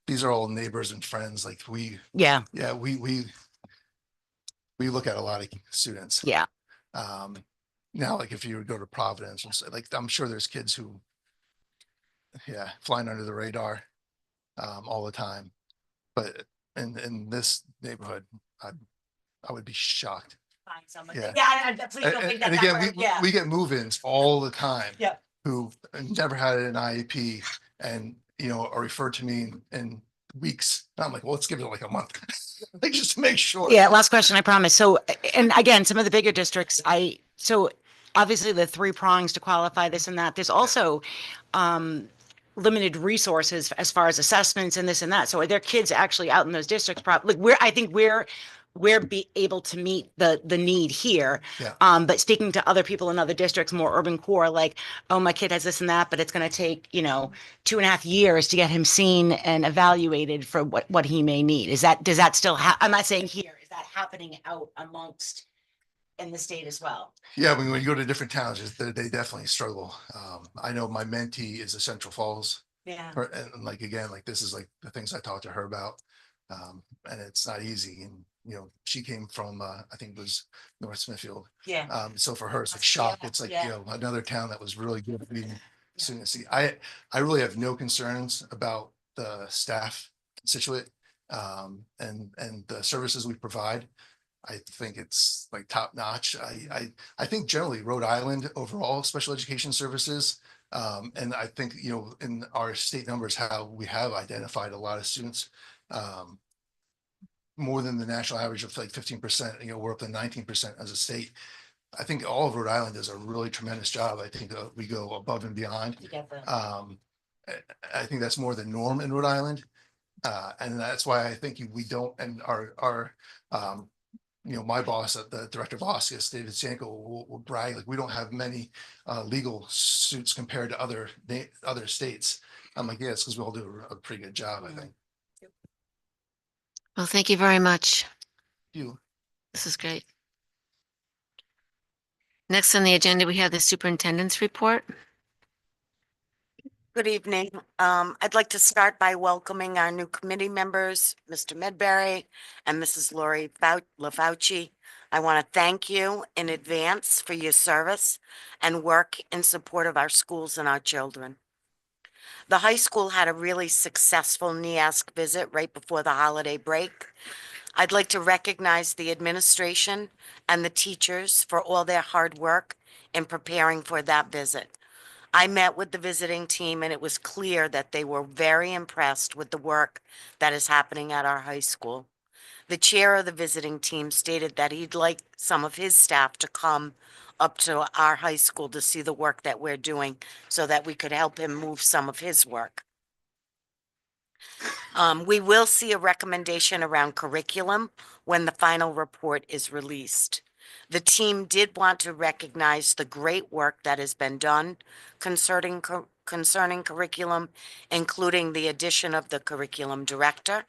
these are all neighbors and friends. Like Yeah, we look at a lot of students. yeah. Now, like if you would go to Providence and say, like, I'm sure there's kids who, flying under the radar, all the time. But in this neighborhood, I would be shocked. Find someone. Yeah. Yeah, please don't think And that again, word, yeah. we get move-ins all the time. Yep. Who never had an IEP and, are referred to me in weeks. And I'm like, well, let's give it like a month. Like, just to make sure. Yeah, last question, I promise. So, and again, some of the bigger districts, so obviously the three prongs to qualify this and that, there's also limited resources as far as assessments and this and that. So are there kids actually out in those districts? Like I think we're be able to meet the need here. Yeah. But speaking to other people in other districts, more urban core, like, oh, my kid has this and that, but it's going to take, 2.5 years to get him seen and evaluated for what he may need. Does that still I'm not saying here, is that happening out amongst in the state as well? Yeah, when you go to different towns, they definitely struggle. I know my mentee is a Central Falls. Yeah. And like, again, like this is like the things I talked to her about. And it's not easy. And, you know, she came from, I think it was North Smithfield. Yeah. So for her, it's a shock. It's like, you know, another town that was really good at meeting students. See, I really have no concerns about the staff in Scituate, and the services we provide. I think it's like top notch. I think generally Rhode Island overall special education services. And I think, you know, in our state numbers, how we have identified a lot of students, more than the national average of like 15%, you know, we're up to 19% as a state. I think all of Rhode Island does a really tremendous job. I think we go above and beyond. I think that's more the norm in Rhode Island. And that's why I think we don't, and our you know, my boss, the director of OSCIS, David Sanko, will brag, like, we don't have many legal suits compared to other states. I'm like, yeah, it's because we all do a pretty good job, I think. Well, thank you very much. You. This is great. Next on the agenda, we have the superintendent's report. Good evening. I'd like to start by welcoming our new committee members, Mr. Medberry and Mrs. Lori LaFauci. I want to thank you in advance for your service and work in support of our schools and our children. The high school had a really successful NEASC visit right before the holiday break. I'd like to recognize the administration and the teachers for all their hard work in preparing for that visit. I met with the visiting team and it was clear that they were very impressed with the work that is happening at our high school. The chair of the visiting team stated that he'd like some of his staff to come up to our high school to see the work that we're doing so that we could help him move some of his work. We will see a recommendation around curriculum when the final report is released. The team did want to recognize the great work that has been done concerning curriculum, including the addition of the curriculum director,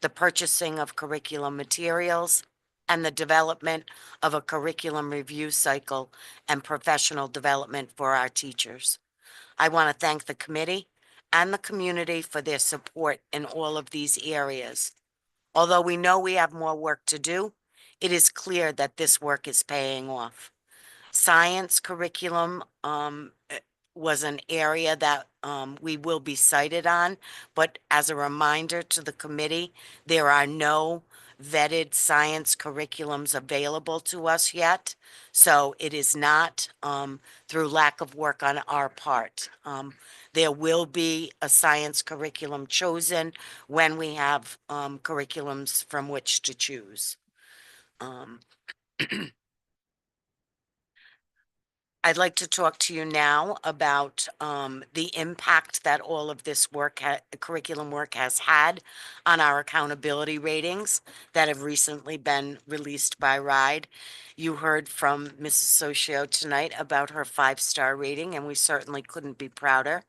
the purchasing of curriculum materials, and the development of a curriculum review cycle and professional development for our teachers. I want to thank the committee and the community for their support in all of these areas. Although we know we have more work to do, it is clear that this work is paying off. Science curriculum was an area that we will be cited on, but as a reminder to the committee, there are no vetted science curriculums available to us yet. So it is not through lack of work on our part. There will be a science curriculum chosen when we have curriculums from which to choose. I'd like to talk to you now about the impact that all of this work, curriculum work, has had on our accountability ratings that have recently been released by RIDE. You heard from Mrs. Socio tonight about her 5-star rating, and we certainly couldn't be prouder.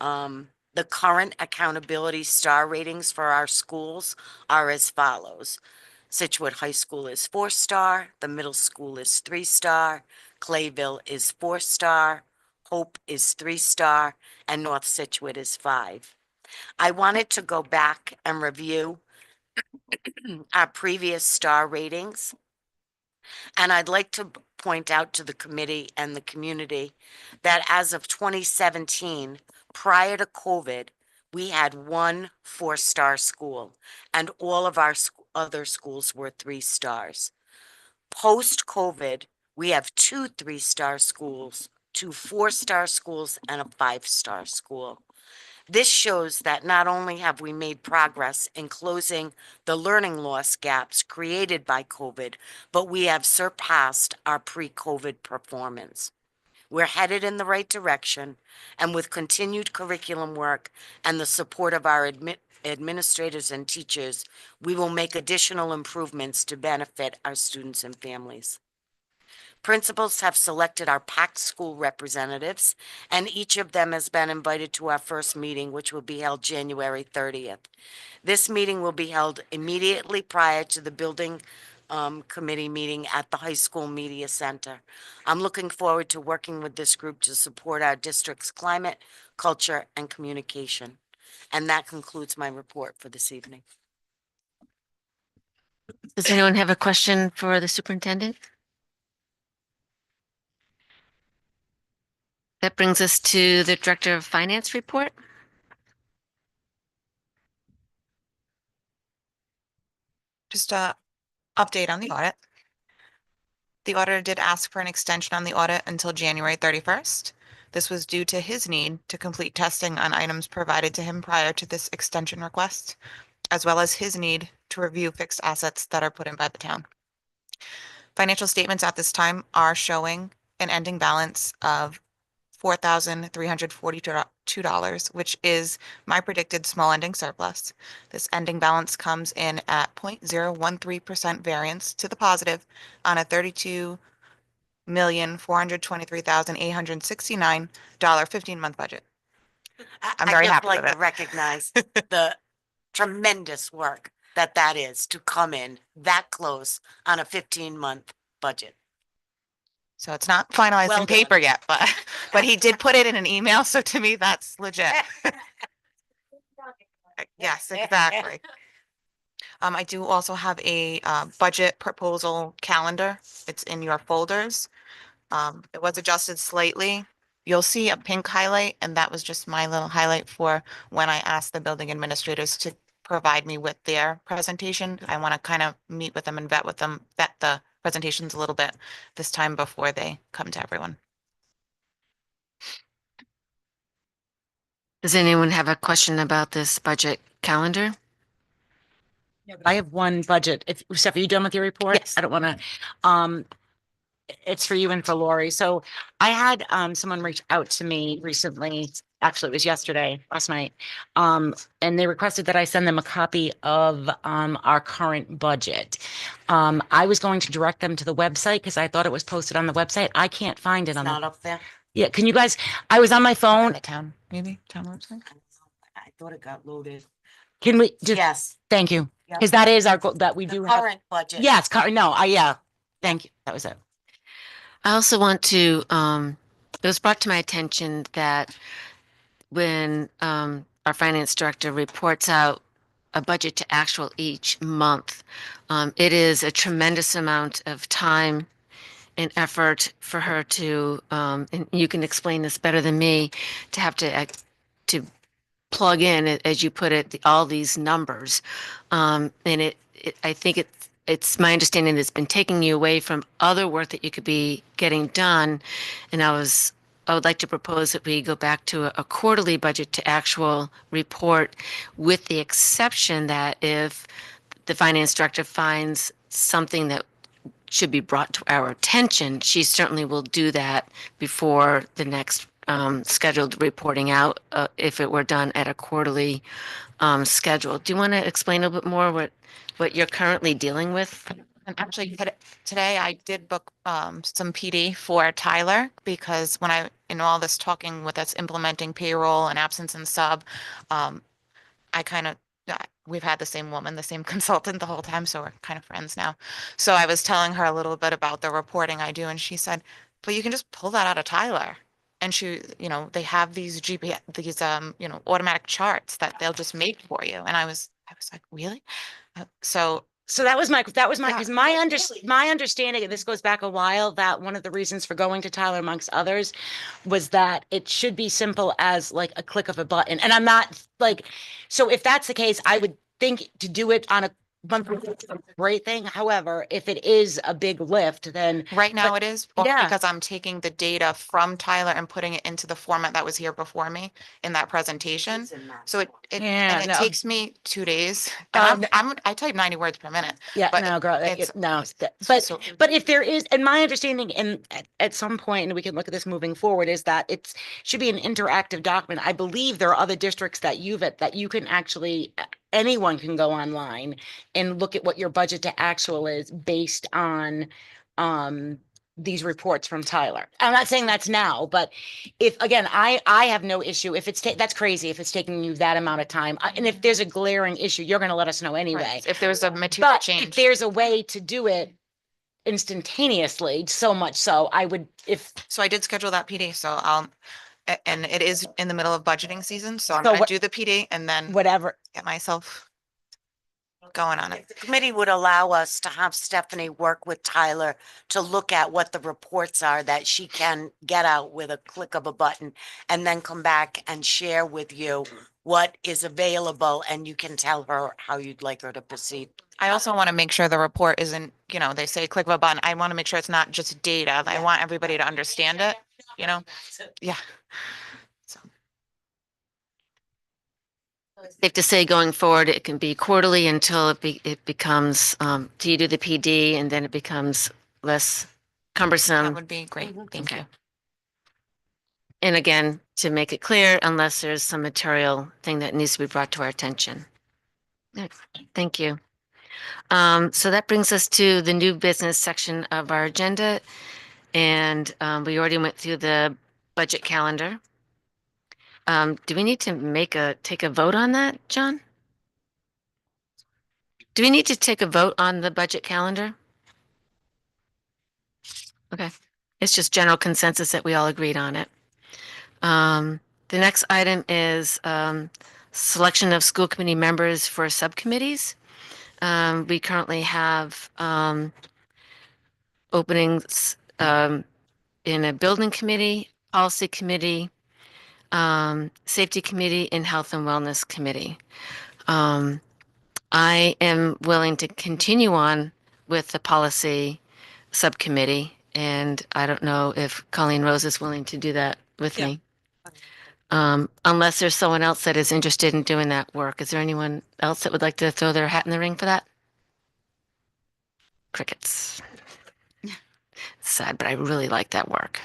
The current accountability star ratings for our schools are as follows. Scituate High School is 4-star, the middle school is 3-star, Clayville is 4-star, Hope is 3-star, and North Scituate is 5. I wanted to go back and review our previous star ratings. And I'd like to point out to the committee and the community that as of 2017, prior to COVID, we had 1 4-star school and all of our other schools were 3 stars. Post-COVID, we have 2 3-star schools, 2 4-star schools, and a 5-star school. This shows that not only have we made progress in closing the learning loss gaps created by COVID, but we have surpassed our pre-COVID performance. We're headed in the right direction, and with continued curriculum work and the support of our administrators and teachers, we will make additional improvements to benefit our students and families. Principals have selected our PACT school representatives, and each of them has been invited to our first meeting, which will be held January 30th. This meeting will be held immediately prior to the building committee meeting at the high school media center. I'm looking forward to working with this group to support our district's climate, culture, and communication. And that concludes my report for this evening. Does anyone have a question for the superintendent? That brings us to the Director of Finance report. Just a update on the audit. The auditor did ask for an extension on the audit until January 31st. This was due to his need to complete testing on items provided to him prior to this extension request, as well as his need to review fixed assets that are put in by the town. Financial statements at this time are showing an ending balance of $4,342, which is my predicted small ending surplus. This ending balance comes in at 0.013% variance to the positive on a $32,423,869 15-month budget. I'm very happy with I'd just like it. to recognize the tremendous work that is to come in that close on a 15-month budget. So it's not finalized Well in paper done. yet, but he did put it in an email. So to me, that's legit. Yes, exactly. I do also have a budget proposal calendar. It's in your folders. It was adjusted slightly. You'll see a pink highlight, and that was just my little highlight for when I asked the building administrators to provide me with their presentation. I want to kind of meet with them and vet the presentations a little bit this time before they come to everyone. Does anyone have a question about this budget calendar? I have one budget. If, Steph, are you done with your report? Yes. I don't want to, it's for you and for Lori. So I had, someone reach out to me recently. Actually, it was last night. And they requested that I send them a copy of, our current budget. I was going to direct them to the website because I thought it was posted on the website. I can't find it It's on not the, up there. yeah, can you guys, I was on my phone. The town, maybe town website. I thought it got loaded. Can we just, Yes. thank you. Yep. Because that is our, that we The do have. current budget. Yes, no, yeah, thank you. That was it. I also want to, it was brought to my attention that when our finance director reports out a budget to actual each month, it is a tremendous amount of time and effort for her to, and you can explain this better than me, to have to plug in, as you put it, all these numbers. And I think it's my understanding that it's been taking you away from other work that you could be getting done. And I would like to propose that we go back to a quarterly budget to actual report, with the exception that if the finance director finds something that should be brought to our attention, she certainly will do that before the next scheduled reporting out, if it were done at a quarterly schedule. Do you want to explain a little bit more what you're currently dealing with? And actually today I did book some PD for Tyler, because when in all this talking with us implementing payroll and absence and sub, I kind of, we've had the same woman, the same consultant the whole time, so we're kind of friends now. So I was telling her a little bit about the reporting I do, and she said, but you can just pull that out of Tyler. And she, they have these automatic charts that they'll just make for you. And I was like, really? So that was my, Yeah. because my understanding, and this goes back a while, that one of the reasons for going to Tyler amongst others was that it should be simple as like a click of a button. And I'm not like, so if that's the case, I would think to do it on a monthly basis is a great thing. However, if it is a big lift, then right now it is, yeah. because I'm taking the data from Tyler and putting it into the format that was here before me in that presentation. So it Yeah, and it no. takes me 2 days. And I type 90 words per minute. Yeah, but no, girl, it's- but if there is, and my understanding, and at some point, and we can look at this moving forward, is that it's should be an interactive document. I believe there are other districts that you can actually, anyone can go online and look at what your budget to actual is based on these reports from Tyler. I'm not saying that's now, but if, again, I have no issue if it's, that's crazy if it's taking you that amount of time. And if there's a glaring issue, you're going to let us know anyway. Right. If there's a material But change. if there's a way to do it instantaneously, so much so, I would, So I did schedule that PD, so and it is in the middle of budgeting season, so I'm So gonna what- do the PD and then whatever. get myself. going on it. The committee would allow us to have Stephanie work with Tyler to look at what the reports are that she can get out with a click of a button and then come back and share with you what is available and you can tell her how you'd like her to proceed. I also want to make sure the report isn't, they say click of a button. I want to make sure it's not just data. I want everybody to understand it, Yeah. So, Safe to say going forward, it can be quarterly until it becomes, do you do the PD and then it becomes less that cumbersome? would be great. Thank you. And again, to make it clear, unless there's some material thing that needs to be brought to our attention. Good. Thank you. So that brings us to the new business section of our agenda. And we already went through the budget calendar. Do we need to take a vote on that, John? Do we need to take a vote on the budget calendar? Okay, it's just general consensus that we all agreed on it. The next item is selection of school committee members for subcommittees. We currently have openings in a building committee, policy committee, safety committee, and health and wellness committee. I am willing to continue on with the policy subcommittee, and I don't know if Colleen Rose is willing to do that with me. Unless there's someone else that is interested in doing that work. Is there anyone else that would like to throw their hat in the ring for that? Crickets. Sad, but I really like that work.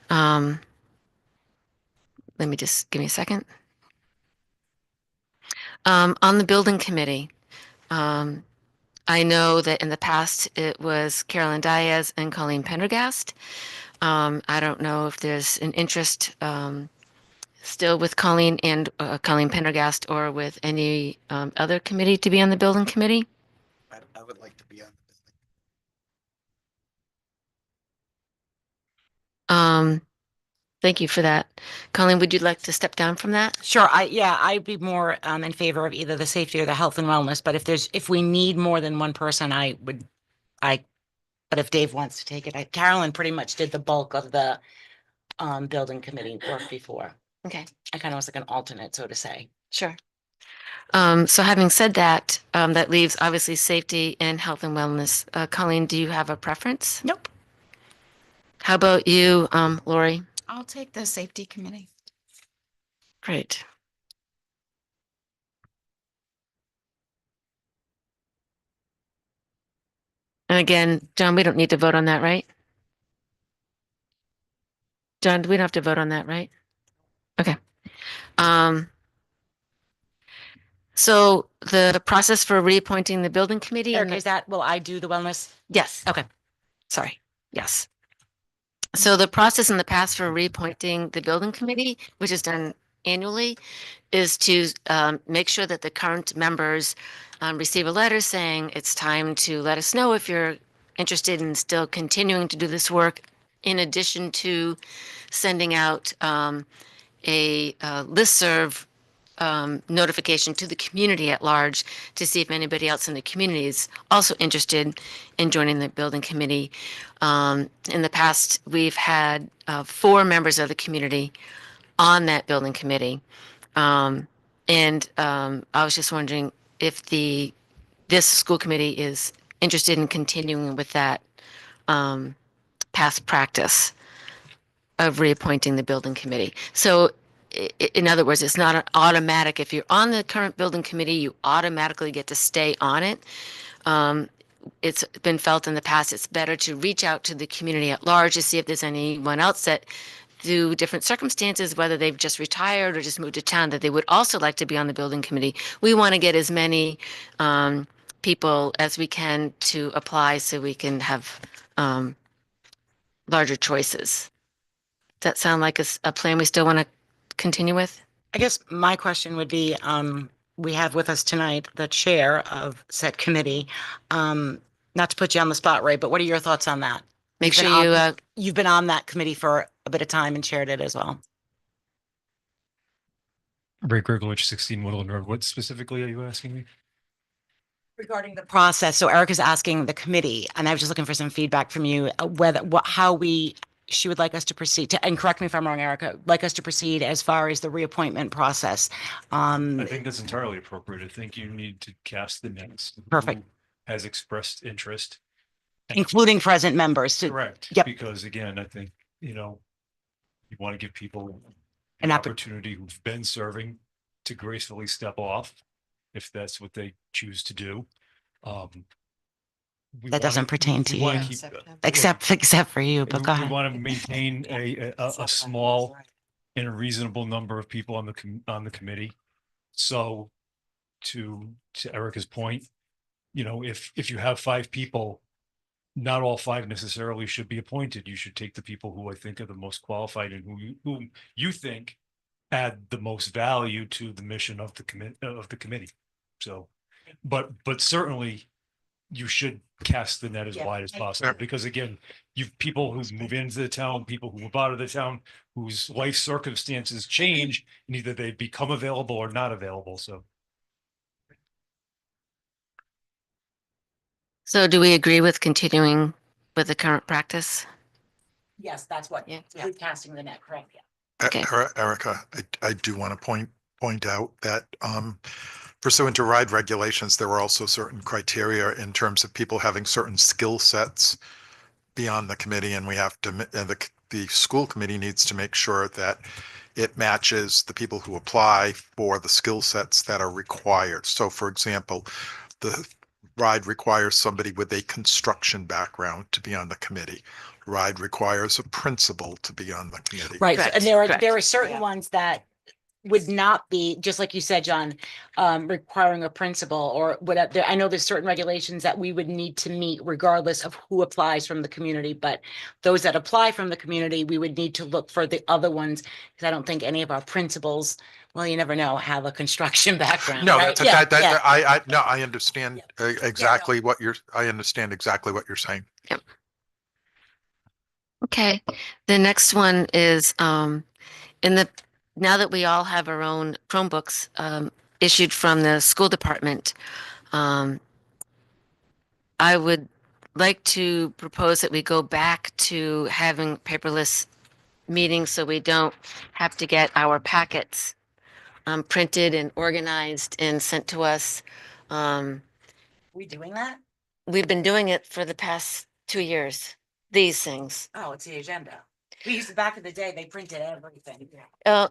Let me just give me a second. On the building committee, I know that in the past it was Carolyn Diaz and Colleen Pendergast. I don't know if there's an interest still with Colleen and Colleen Pendergast or with any other committee to be on the building committee. I would like to be on. Thank you for that. Colleen, would you like to step down from that? Sure. I'd be more in favor of either the safety or the health and wellness, but if we need more than one person, but if Dave wants to take it, Carolyn pretty much did the bulk of the building committee work before. Okay. I kind of was like an alternate, so to say. Sure. So having said that, that leaves obviously safety and health and wellness. Colleen, do you have a preference? Nope. How about you, Lori? I'll take the safety committee. Great. And again, John, we don't need to vote on that, right? John, we don't have to vote on that, right? Okay. So the process for reappointing the building committee. Eric, will I do the wellness? Yes. Okay. Sorry. Yes. So the process in the past for reappointing the building committee, which is done annually, is to make sure that the current members receive a letter saying it's time to let us know if you're interested in still continuing to do this work, in addition to sending out a listserv notification to the community at large to see if anybody else in the community is also interested in joining the building committee. In the past, we've had 4 members of the community on that building committee. I was just wondering if this school committee is interested in continuing with that past practice of reappointing the building committee. So in other words, it's not an automatic. If you're on the current building committee, you automatically get to stay on it. It's been felt in the past, it's better to reach out to the community at large to see if there's anyone else that, through different circumstances, whether they've just retired or just moved to town, that they would also like to be on the building committee. We want to get as many people as we can to apply so we can have larger choices. Does that sound like a plan we still want to continue with? I guess my question would be, we have with us tonight the chair of said committee. Not to put you on the spot, Ray, but what are your thoughts on that? Make sure you've been on that committee for a bit of time and chaired it as well. Ray Gerglich, 16 Woodland Road. What specifically are you asking me? Regarding the process, so Erica's asking the committee, and I was just looking for some feedback from you, whether, she would like us to proceed to, and correct me if I'm wrong, Erica, like us to proceed as far as the reappointment process. I think that's entirely appropriate. I think you need to cast the names. Perfect. Who has expressed interest. Including present members. Correct. Yep. Because again, I think, you want to give people An an opportunity who've been serving to gracefully step off, if that's what they choose to do. That doesn't pertain to you, keep, except for you, but go we ahead. want to maintain a small and a reasonable number of people on the committee. So to Erica's point, if you have 5 people, not all 5 necessarily should be appointed. You should take the people who I think are the most qualified and who you think add the most value to the mission of the committee. So, but certainly you should cast the net as wide as possible, because again, you've people who move into the town, people who move out of the town, whose life circumstances change, and either they become available or not available. So do we agree with continuing with the current practice? Yes, that's what, casting the net, correct, Okay. Erica, I do want to point out that pursuant to RIDE regulations, there were also certain criteria in terms of people having certain skill sets beyond the committee, and we have to, and the school committee needs to make sure that it matches the people who apply for the skill sets that are required. So for example, the RIDE requires somebody with a construction background to be on the committee. RIDE requires a principal to be on the committee. Right, and there are certain ones that would not be, just like you said, John, requiring a principal or whatever. I know there's certain regulations that we would need to meet regardless of who applies from the community, but those that apply from the community, we would need to look for the other ones, because I don't think any of our principals, well, you never know, have a construction background. No, right? I understand exactly what I understand exactly what you're saying. Yep. Okay. The next one is now that we all have our own Chromebooks issued from the school department, I would like to propose that we go back to having paperless meetings so we don't have to get our packets printed and organized and sent to us. We doing that? We've been doing it for the past 2 years, these things. Oh, it's the agenda. We used to, back in the day, they printed everything.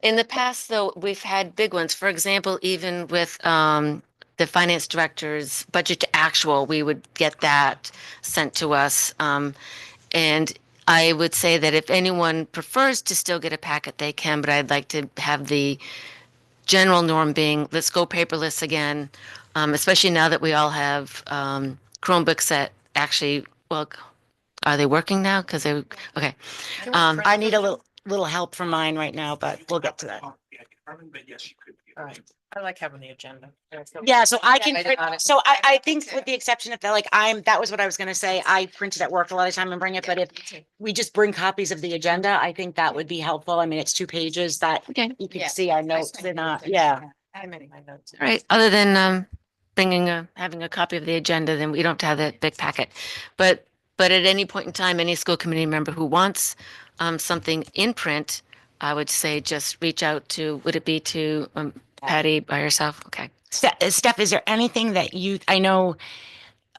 In the past, though, we've had big ones. For example, even with the finance director's budget to actual, we would get that sent to us. And I would say that if anyone prefers to still get a packet, they can, but I'd like to have the general norm being, let's go paperless again, especially now that we all have Chromebooks that actually, well, are they working now? Because they, okay. I need a little help from mine right now, but we'll get to that. All right. I like having the agenda. Yeah, so I can, Write it on it. so I think with the exception of that, like that was what I was gonna say. I printed at work a lot of time and bring it, but if we just bring copies of the agenda, I think that would be helpful. I mean, it's 2 pages that you can see our notes. They're not, yeah. I'm in my notes. All right. Other than having a copy of the agenda, then we don't have to have that big packet. But at any point in time, any school committee member who wants something in print, I would say just reach out to, would it be to Patty by herself? Okay. Steph, is there anything that I know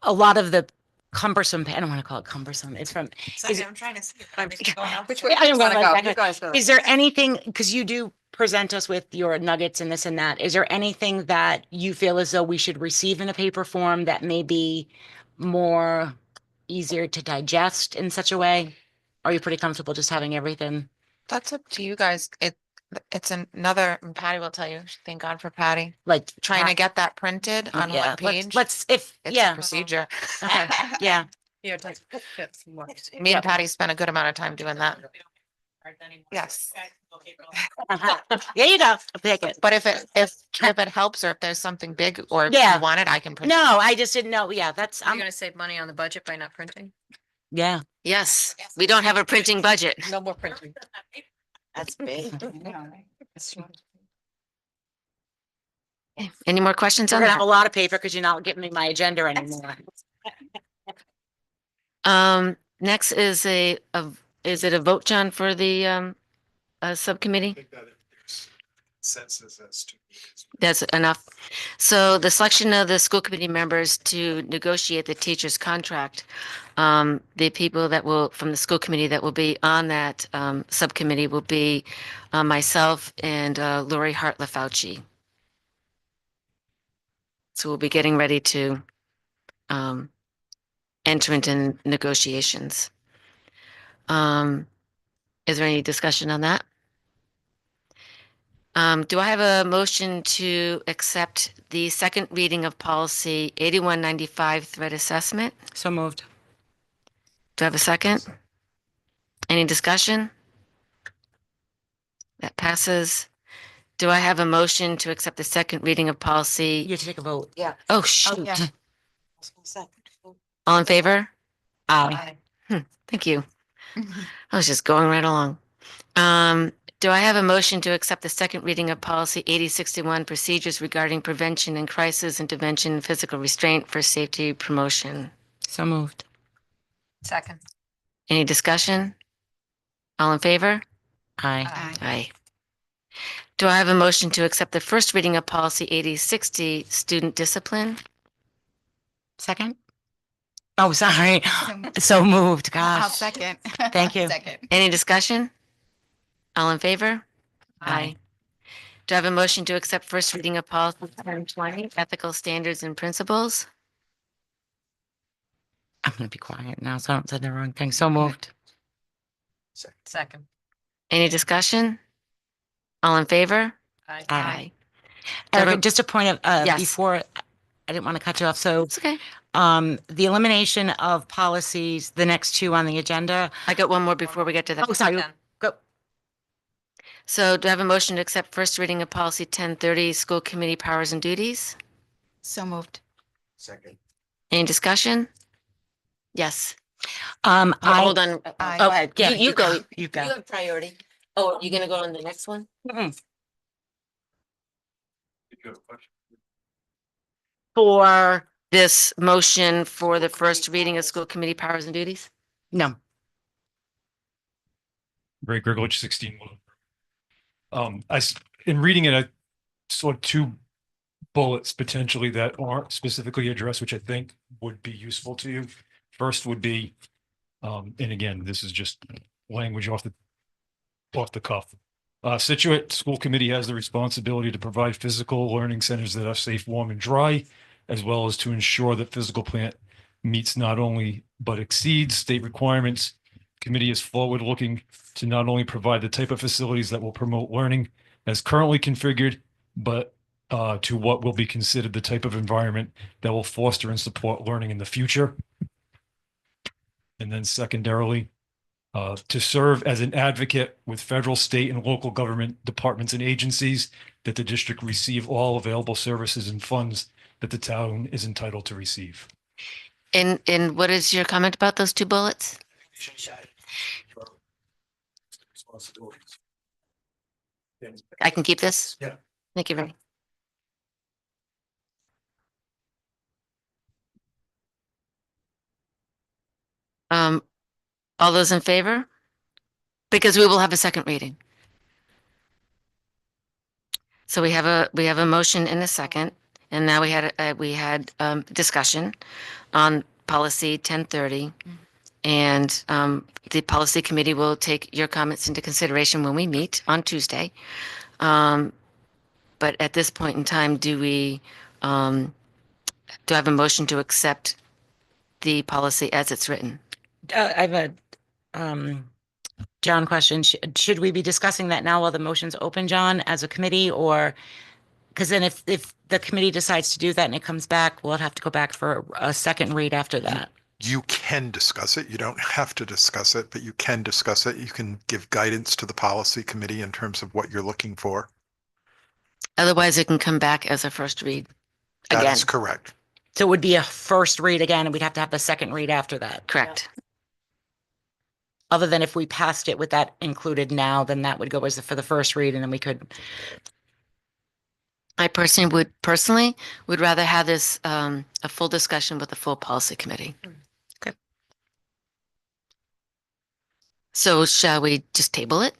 a lot of the cumbersome, I don't want to call it cumbersome. It's from. I'm trying to see. Which way? way? You guys go. Is there anything, because you do present us with your nuggets and this and that, is there anything that you feel as though we should receive in a paper form that may be more easier to digest in such a way? Are you pretty comfortable just having everything? That's up to you guys. It's another, and Patty will tell you, thank God for Patty, Like trying to get that printed on yeah, what page. Let's It's a yeah. procedure. Okay, yeah. Yeah, take tips. Me and Patty spent a good amount of time doing that. Yes. There you go. I'll take it. But if it helps, or if there's something big or if Yeah. you want it, I can print it. No, I just didn't know. Yeah, that's, Are you gonna save money on the budget by not printing? yeah, Yes, we don't have a printing budget. No more printing. that's big. Any more questions We're on gonna have a that? lot of paper because you're not giving me my agenda anymore. Next is is it a vote, John, for the subcommittee? Consensus as to. That's enough. So the selection of the school committee members to negotiate the teacher's contract. The people that will, from the school committee that will be on that subcommittee will be myself and Lori Hart-Lafauci. So we'll be getting ready to enter into negotiations. Is there any discussion on that? Do I have a motion to accept the second reading of policy 8195 threat assessment? So moved. Do I have a second? Any discussion? That passes. Do I have a motion to accept the second reading of policy? You have to take a vote. Yeah. Oh, shoot. yeah. All in favor? Aye. Thank you. I was just going right along. Do I have a motion to accept the second reading of policy 8061 procedures regarding prevention and crisis intervention, physical restraint for safety promotion? So moved. Second. Any discussion? All in favor? Aye. Aye. Do I have a motion to accept the first reading of policy 8060 student discipline? Second? Oh, sorry. So moved, I'll gosh. second. Thank you. Second. Any discussion? All in favor? Aye. Do I have a motion to accept first reading of policy 1020, ethical standards and principles? I'm gonna be quiet now, so I don't say the wrong thing. So moved. Second. Any discussion? All in favor? Aye. Do I have Erica, a- just a point of, Yes. before, I didn't want to cut you off, so, It's okay. the elimination of policies, the next two on the agenda. I got one more before we get to that. Oh, sorry, go. So do I have a motion to accept first reading of policy 1030, school committee powers and duties? So moved. Second. Any discussion? Yes. I, Hold on. Aye. Oh, Go ahead. Yeah, you go. You You go. have priority. Oh, you gonna go on the next one? For this motion for the first reading of school committee powers and duties? No. Ray Grigolich, 16. In reading it, I saw two bullets potentially that aren't specifically addressed, which I think would be useful to you. First would be, and again, this is just language off the cuff. Scituate School Committee has the responsibility to provide physical learning centers that are safe, warm, and dry, as well as to ensure that physical plant meets not only but exceeds state requirements. Committee is forward-looking to not only provide the type of facilities that will promote learning as currently configured, but to what will be considered the type of environment that will foster and support learning in the future. And then secondarily, to serve as an advocate with federal, state, and local government departments and agencies that the district receive all available services and funds that the town is entitled to receive. And what is your comment about those two bullets? I can keep this? Yeah. Thank you, Ray. All those in favor? Because we will have a second reading. So we have a motion and a second, and now we had discussion on policy 1030. And the policy committee will take your comments into consideration when we meet on Tuesday. But at this point in time, do I have a motion to accept the policy as it's written? I have a, John question. Should we be discussing that now while the motion's open, John, as a committee, or? Because then if the committee decides to do that and it comes back, we'll have to go back for a second read after that. You can discuss it. You don't have to discuss it, but you can discuss it. You can give guidance to the policy committee in terms of what you're looking for. Otherwise, it can come back as a first read That again. is correct. So it would be a first read again, and we'd have to have the second read after that. Correct. Other than if we passed it with that included now, then that would go as for the first read, and then we could. I personally would rather have this, a full discussion with the full policy committee. Okay. So shall we just table it?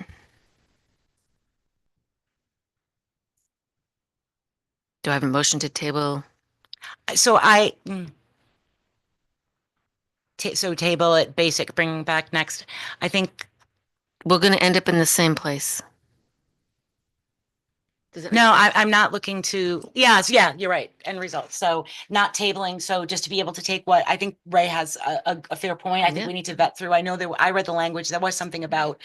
Do I have a motion to table? So so table it, basic, bring back next. I think, We're going to end up in the same place. Does that make no, sense? I'm not looking to, yes, yeah, you're right, end result. So not tabling, so just to be able to take what, I think Ray has a fair point. I think Yeah. we need to vet through. I know that I read the language, there was something about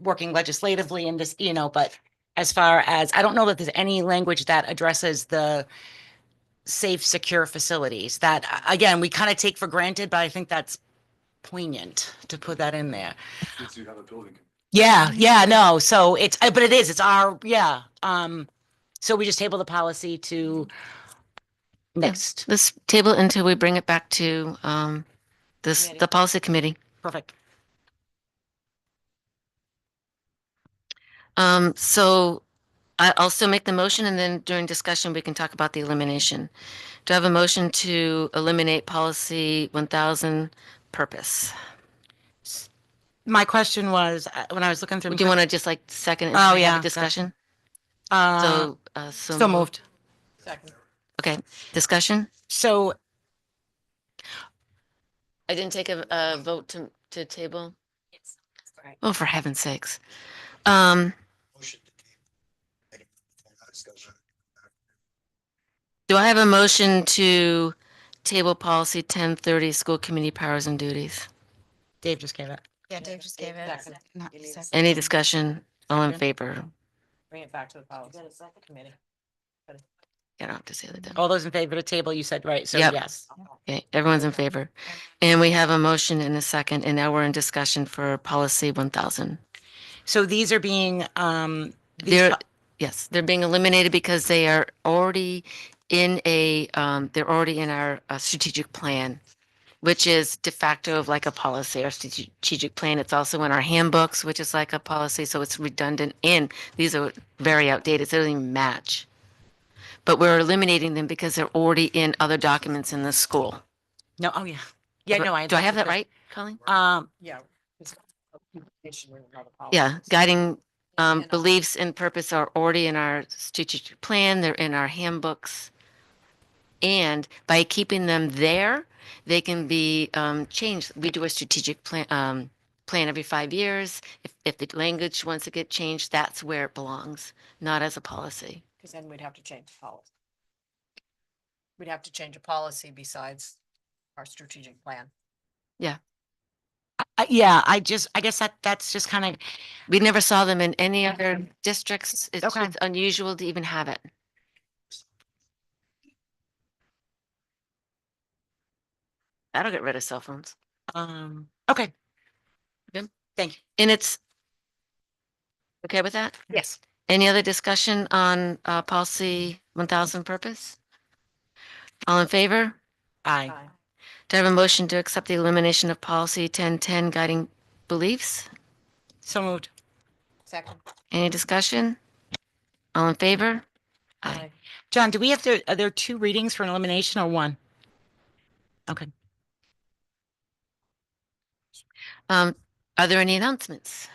working legislatively in this, but as far as, I don't know that there's any language that addresses the safe, secure facilities that, again, we kind of take for granted, but I think that's poignant to put that in there. Yeah, no, so it's, but it's our, yeah. So we just table the policy to next. Let's table it until we bring it back to the policy committee. Perfect. So I'll still make the motion, and then during discussion, we can talk about the elimination. Do I have a motion to eliminate policy 1000 purpose? My question was, when I was looking through. Do you want to just like second and Oh, have yeah, a discussion? So So moved. Second. Okay, discussion? So I didn't take a vote to table. Oh, for heaven's sakes. Do I have a motion to table policy 1030, school committee powers and duties? Dave just gave it. Yeah, Dave just gave it. Not second. Any discussion? All in favor? Bring it back to the policy committee. I don't have to say that. All those in favor of the table, you said, right? So Yep. yes. Okay, everyone's in favor. And we have a motion and a second, and now we're in discussion for policy 1000. So these are being, Yes, they're being eliminated because they are already in they're already in our strategic plan, which is de facto like a policy or strategic plan. It's also in our handbooks, which is like a policy, so it's redundant, and these are very outdated, so they don't even match. But we're eliminating them because they're already in other documents in the school. No, oh, yeah. Yeah, no, Do I have that right, Colleen? Yeah. Yeah, guiding beliefs and purpose are already in our strategic plan, they're in our handbooks. And by keeping them there, they can be changed. We do a strategic plan every 5 years. If the language wants to get changed, that's where it belongs, not as a policy. Because then we'd have to change the policy. We'd have to change a policy besides our strategic plan. Yeah. Yeah, I guess that's just kind of. We never saw them in any other districts. It's Okay. just unusual to even have it. That'll get rid of cell phones. Okay. Good. Thank you. And it's okay with that? Yes. Any other discussion on policy 1000 purpose? All in favor? Aye. Do I have a motion to accept the elimination of policy 1010 guiding beliefs? So moved. Second. Any discussion? All in favor? Aye. John, do we have to, are there 2 readings for an elimination or 1? Okay. Are there any announcements?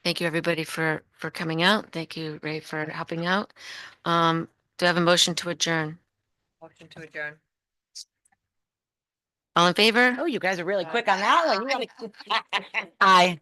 Thank you, everybody, for coming out. Thank you, Ray, for helping out. Do I have a motion to adjourn? Motion to adjourn. All in favor? Oh, you guys are really quick on that one. You wanna- Aye.